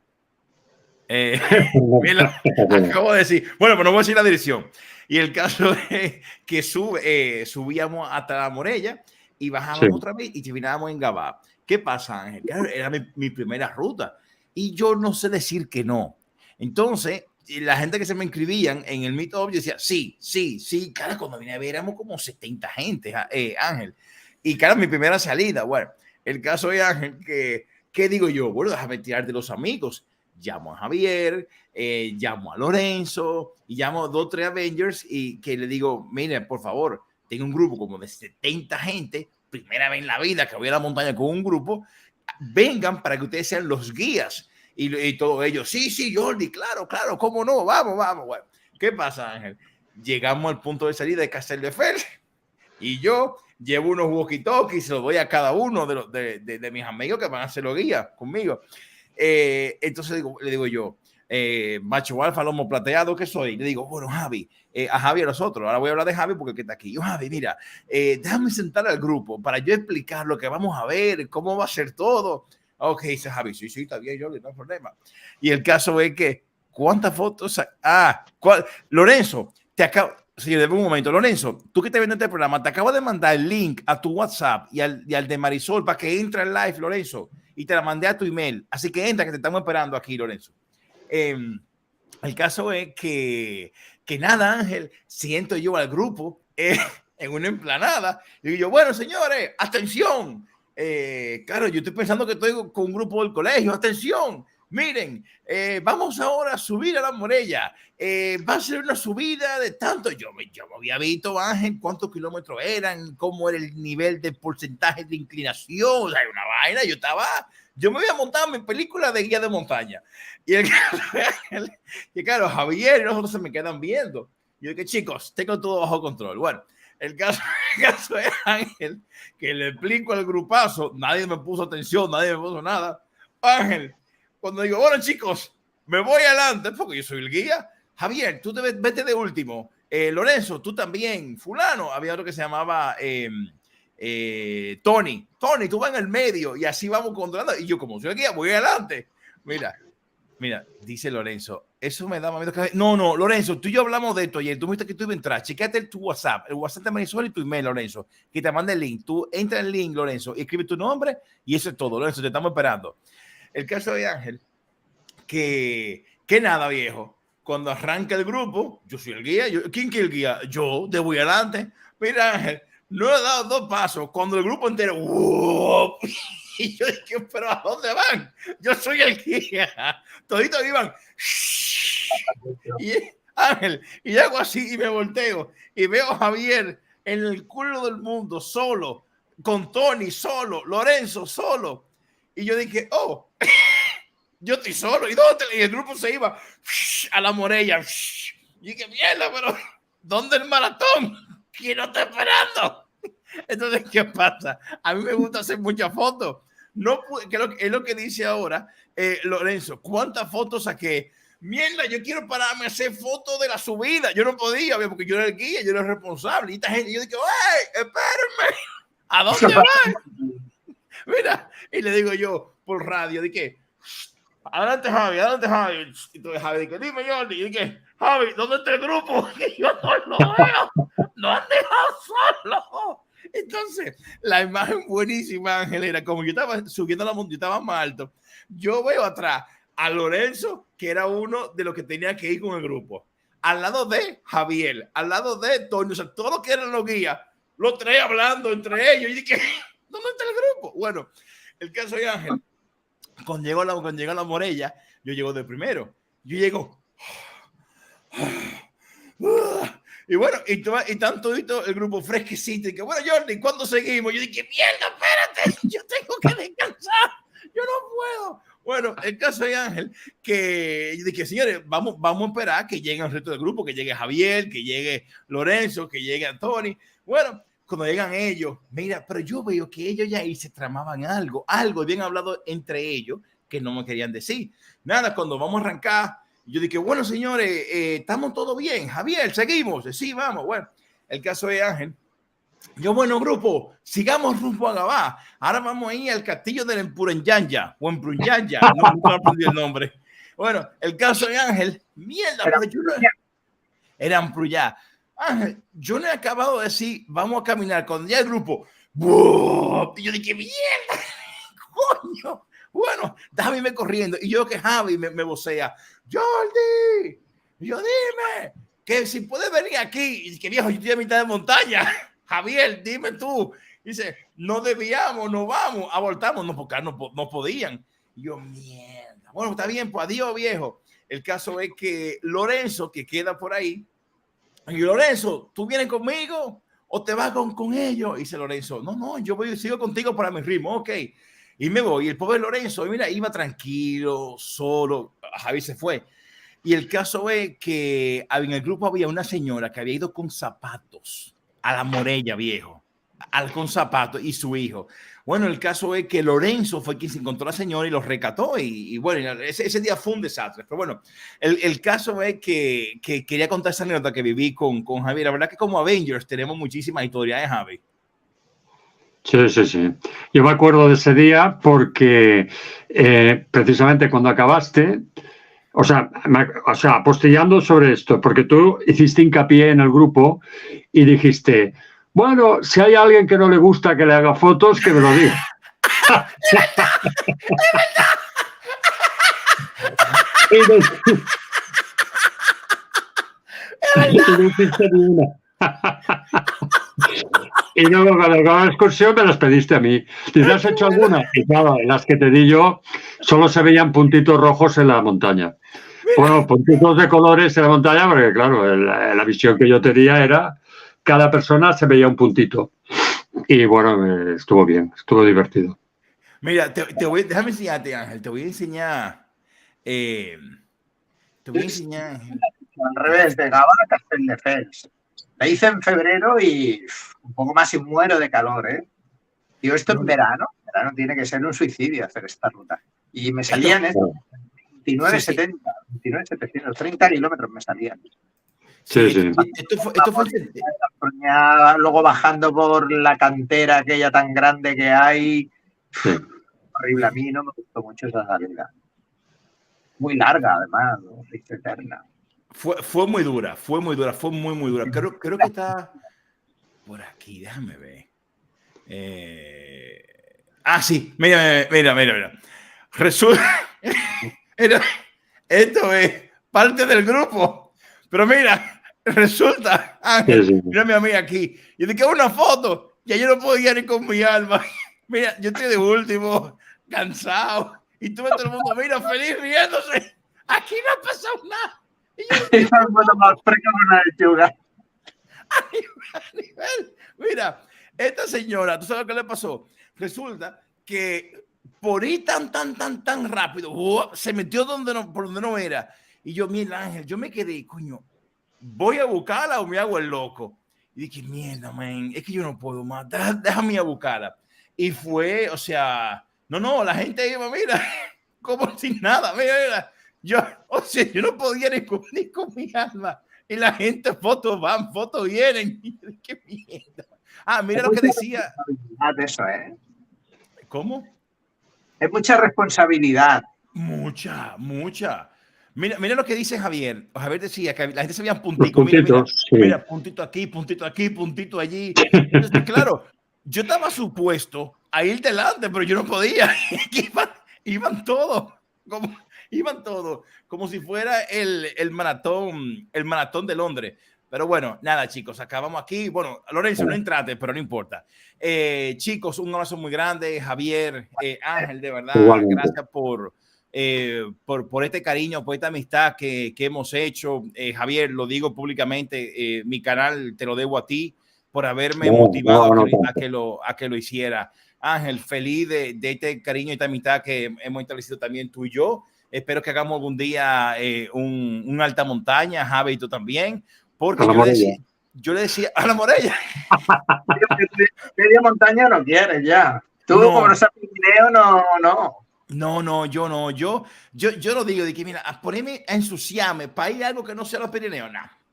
Acabo de decir, bueno, pero no voy a decir la dirección. Y el caso es que subíamos hasta la Morella y bajábamos otra vez y terminábamos en Gabá. ¿Qué pasa, Ángel? Claro, era mi primera ruta. y yo no sé decir que no. Entonces, la gente que se me inscribían en el Meetup, yo decía, sí, sí, sí. Cara, cuando vine a ver, éramos como 70 gente, Ángel. Y cara, mi primera salida, bueno, el caso de Ángel, ¿qué digo yo? Bueno, déjame tirar de los amigos. Llamo a Javier, llamo a Lorenzo y llamo a 2 o 3 Avengers y que le digo, mire, por favor, tengo un grupo como de 70 gente, primera vez en la vida que voy a la montaña con un grupo, vengan para que ustedes sean los guías. Y todos ellos, sí, sí, Jordi, claro, claro, cómo no, vamos, vamos. Bueno, ¿qué pasa, Ángel? Llegamos al punto de salida de Castelldefels y yo llevo unos walkie-talkies y se los doy a cada uno de mis amigos que van a ser los guías conmigo. Entonces le digo yo, macho alfa, lomo plateado, ¿qué soy? Le digo, bueno, Javi, a Javi y a nosotros. Ahora voy a hablar de Javi porque está aquí. Yo, Javi, mira, déjame sentar al grupo para yo explicar lo que vamos a ver, cómo va a ser todo. Ok, dice Javi, sí, sí, está bien, yo no hay problema. Y el caso es que, ¿cuántas fotos? Lorenzo, te acabo... Sí, de un momento, Lorenzo, tú que te ves en este programa, te acabo de mandar el link a tu WhatsApp y al de Marisol para que entre en live, Lorenzo, y te la mandé a tu email. Así que entra, que te estamos esperando aquí, Lorenzo. El caso es que nada, Ángel, siento yo al grupo en una emplanada. Y digo yo, bueno, señores, atención. Claro, yo estoy pensando que estoy con un grupo del colegio. Atención, miren, vamos ahora a subir a la Morella. Va a ser una subida de tanto. Yo me había visto, Ángel, cuántos kilómetros eran, cómo era el nivel de porcentaje de inclinación. O sea, una vaina. Yo me había montado mi película de guía de montaña. Y claro, Javier y nosotros se me quedan viendo. Yo dije, chicos, tengo todo bajo control. Bueno, el caso es, Ángel, que le explico al grupazo, nadie me puso atención, nadie me puso nada. Ángel, cuando digo, bueno, chicos, me voy adelante, porque yo soy el guía. Javier, tú vete de último. Lorenzo, tú también. Fulano, había otro que se llamaba Tony, tú vas en el medio y así vamos controlando. Y yo, como soy el guía, voy adelante. Mira, dice Lorenzo, eso me da más miedo que... No, Lorenzo, tú y yo hablamos de esto ayer. Tú me dijiste que tú ibas a entrar. Chequéate tu WhatsApp, el WhatsApp de Marisol y tu email, Lorenzo, que te manda el link. Tú entra en el link, Lorenzo, y escribe tu nombre y eso es todo, Lorenzo, te estamos esperando. El caso de Ángel, que nada, viejo. Cuando arranca el grupo, yo soy el guía. ¿Quién es el guía? Yo, de voy adelante. Mira, Ángel, no he dado 2 pasos. Cuando el grupo entero... ¡wow! Y yo dije, ¿pero a dónde van? Yo soy el guía. Toditos iban. Y Ángel, y hago así y me volteo. Y veo a Javier en el culo del mundo, solo. Con Tony, solo. Lorenzo, solo. Y yo dije, oh, yo estoy solo. Y el grupo se iba a la Morella. Y dije, mierda, pero ¿dónde el maratón? ¿Quién no está esperando? Entonces, ¿qué pasa? A mí me gusta hacer muchas fotos. No, que es lo que dice ahora Lorenzo. ¿Cuántas fotos saqué? Mierda, yo quiero pararme a hacer fotos de la subida. Yo no podía, porque yo era el guía, yo era el responsable. Y esta gente, yo digo, ¡hey, espérenme! ¿A dónde van? Mira, y le digo yo por radio, de que, adelante, Javi. Y entonces Javi dice, dime, Jordi. Y dije, Javi, ¿dónde está el grupo? Que yo no lo veo. No han dejado solo. Entonces, la imagen buenísima, Ángel, era como yo estaba subiendo la montaña, yo estaba más alto. Yo veo atrás a Lorenzo, que era uno de los que tenía que ir con el grupo. Al lado de Javier, al lado de Tony, o sea, todos los que eran los guías, los 3 hablando entre ellos. Y dije, ¿dónde está el grupo? Bueno, el caso de Ángel, cuando llegó a la Morella, yo llego de primero. Yo llego... Y bueno, y tanto el grupo fresquecito. Y que bueno, Jordi, ¿cuándo seguimos? Yo dije, mierda, espérate, yo tengo que descansar, yo no puedo. Bueno, el caso de Ángel, que yo dije, señores, vamos a esperar que llegue el resto del grupo, que llegue Javier, que llegue Lorenzo, que llegue Anthony. Bueno, cuando llegan ellos, mira, pero yo veo que ellos ya ahí se tramaban algo habían hablado entre ellos que no me querían decir. Nada, cuando vamos a arrancar, yo dije, bueno, señores, estamos todo bien. Javier, seguimos. Sí, vamos. Bueno, el caso de Ángel. Yo, bueno, grupo, sigamos rumbo a Gabá. Ahora vamos a ir al castillo del Empurenyanya o Empurenyanya. No aprendí el nombre. Bueno, el caso de Ángel, mierda, pero yo no... Era Empurenyanya. Ángel, yo no he acabado de decir, vamos a caminar. Cuando ya el grupo, ¡buh! Y yo dije, mierda, coño. Bueno, déjame irme corriendo. Y yo que Javi me vocea, Jordi, y yo dime, que si puedes venir aquí, y que viejo, yo estoy a mitad de montaña. Javier, dime tú. Dice, no debíamos, no vamos, abortamos, no, porque no podían. Y yo, mierda. Bueno, está bien, pues adiós, viejo. El caso es que Lorenzo, que queda por ahí, y Lorenzo, ¿tú vienes conmigo o te vas con ellos? Y dice Lorenzo, no, yo sigo contigo para mi ritmo, ok. Y me voy. Y el pobre Lorenzo, mira, iba tranquilo, solo. Javi se fue. Y el caso es que en el grupo había una señora que había ido con zapatos a la Morella, viejo. Con zapatos y su hijo. Bueno, el caso es que Lorenzo fue quien se encontró a la señora y los rescató. Y bueno, ese día fue un desastre. Pero bueno, el caso es que quería contar esa anécdota que viví con Javi. La verdad que como Avengers tenemos muchísimas historias, ¿eh, Javi? Sí. Yo me acuerdo de ese día porque precisamente cuando acabaste, o sea, apostillando sobre esto, porque tú hiciste hincapié en el grupo y dijiste, bueno, si hay alguien que no le gusta que le haga fotos, que me lo diga. Y luego cuando acabó la excursión me las pediste a mí. ¿Te has hecho alguna? Y claro, en las que te di yo solo se veían puntitos rojos en la montaña. Bueno, puntitos de colores en la montaña, porque claro, la visión que yo tenía era cada persona se veía un puntito. Y bueno, estuvo bien, estuvo divertido. Mira, déjame enseñarte, Ángel, te voy a enseñar. Al revés, de Gavà a Castelldefels. La hice en febrero y un poco más y muero de calor, ¿eh? Digo, esto en verano. En verano tiene que ser un suicidio hacer esta ruta. Y me salían 29,70, 29,700, 30 kilómetros me salían. Sí. Esto fue luego bajando por la cantera aquella tan grande que hay. Sí. Horrible, a mí no me gustó mucho esa salida. Muy larga, además, ¿no? Eterna. Fue muy dura, fue muy dura. Creo que está por aquí, déjame ver. Sí, mira. Resulta, esto es parte del grupo, pero mira, resulta, Ángel, mírame a mí aquí, y de que una foto, ya yo no podía ni con mi alma. Mira, yo estoy de último, cansado, y tú ves todo el mundo, mira, feliz riéndose. Aquí no ha pasado nada. Mira, esta señora, ¿tú sabes qué le pasó? Resulta que por ir tan rápido, se metió por donde no era. Y yo, mira, Ángel, yo me quedé, coño, ¿voy a buscarla o me hago el loco? Y dije, mierda, man, es que yo no puedo más, déjame ir a buscarla. Y fue, o sea, no, la gente iba, mira, como sin nada, mira. Yo no podía ni con mi alma. Y la gente, fotos van, fotos vienen. ¡Qué mierda! Mira lo que decía. Eso, ¿eh? ¿Cómo? Es mucha responsabilidad. Mucha. Mira lo que dice Javier. Javier decía que la gente se veía puntitos. Mira, puntito aquí, puntito allí. Entonces, claro, yo estaba supuesto a ir delante, pero yo no podía. Iban todos. Iban todos como si fuera el maratón de Londres. Pero bueno, nada, chicos, acabamos aquí. Bueno, Lorenzo, no entraste, pero no importa. Chicos, un abrazo muy grande. Javier, Ángel, de verdad, gracias por este cariño, por esta amistad que hemos hecho. Javier, lo digo públicamente, mi canal te lo debo a ti por haberme motivado a que lo hiciera. Ángel, feliz de este cariño y esta amistad que hemos establecido también tú y yo. Espero que hagamos algún día un alta montaña, Javi, y tú también, porque yo le decía a la Morella. Media montaña no quieres ya. Tú, como no sabes Pirineo, no. No, yo no. Yo lo digo, de que mira, a ponerme a ensuciarme para ir a algo que no sea los Pirineos,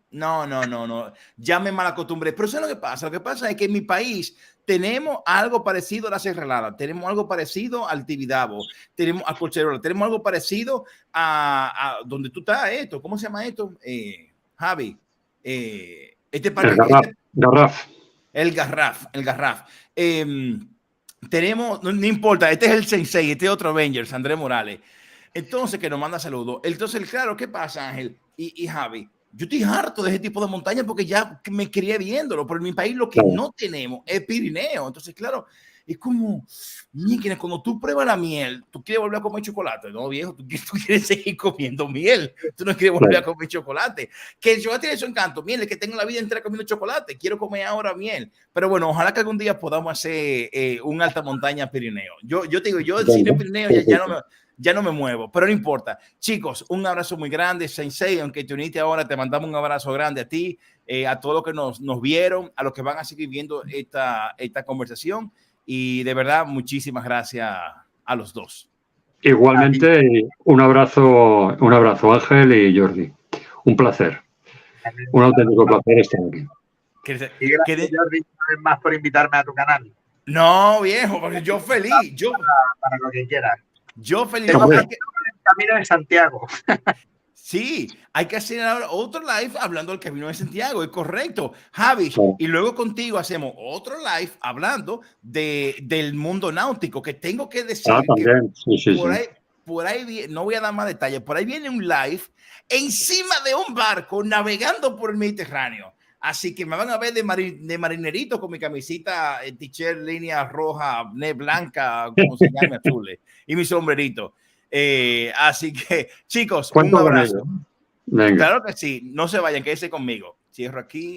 no. Ya me mal acostumbré. Pero eso es lo que pasa. Lo que pasa es que en mi país tenemos algo parecido a la Serralada, tenemos algo parecido al Tibidabo, tenemos a Colcherola, tenemos algo parecido a donde tú estás, ¿cómo se llama esto? Javi. El Garraf. El Garraf. tenemos, no importa, este es el Sensei, este es otro Avengers, Andrés Morales. Entonces, que nos manda saludos. Entonces, claro, ¿qué pasa, Ángel y Javi? Yo estoy harto de ese tipo de montañas porque ya me crié viéndolo. Pero en mi país lo que no tenemos es Pirineo. Entonces, claro, es como, que cuando tú pruebas la miel, tú quieres volver a comer chocolate. No, viejo, tú quieres seguir comiendo miel. Tú no quieres volver a comer chocolate. Que el chocolate tiene su encanto. Miel, es que tengo la vida entera comiendo chocolate. Quiero comer ahora miel. Pero bueno, ojalá que algún día podamos hacer un alta montaña Pirineo. Yo te digo, yo el cine Pirineo ya no me muevo, pero no importa. Chicos, un abrazo muy grande, Sensei, aunque te uniste ahora, te mandamos un abrazo grande a ti, a todos los que nos vieron, a los que van a seguir viendo esta conversación, y de verdad, muchísimas gracias a los dos. Igualmente, un abrazo Ángel y Jordi. Un placer. Un auténtico placer estar aquí. Y gracias, Jordi, una vez más por invitarme a tu canal. No, viejo, porque yo feliz. Para lo que quieras. Yo feliz. Tengo el Camino de Santiago. Sí, hay que hacer ahora otro live hablando del Camino de Santiago, es correcto, Javi. Y luego contigo hacemos otro live hablando del mundo náutico, que tengo que decir que por ahí, no voy a dar más detalles, por ahí viene un live encima de un barco navegando por el Mediterráneo. Así que me van a ver de marinerito con mi camisita, t-shirt, línea roja, blanca, como se llame, azul, y mi sombrerito. Así que, chicos, un abrazo. Venga. Claro que sí, no se vayan, quédense conmigo. Cierro aquí.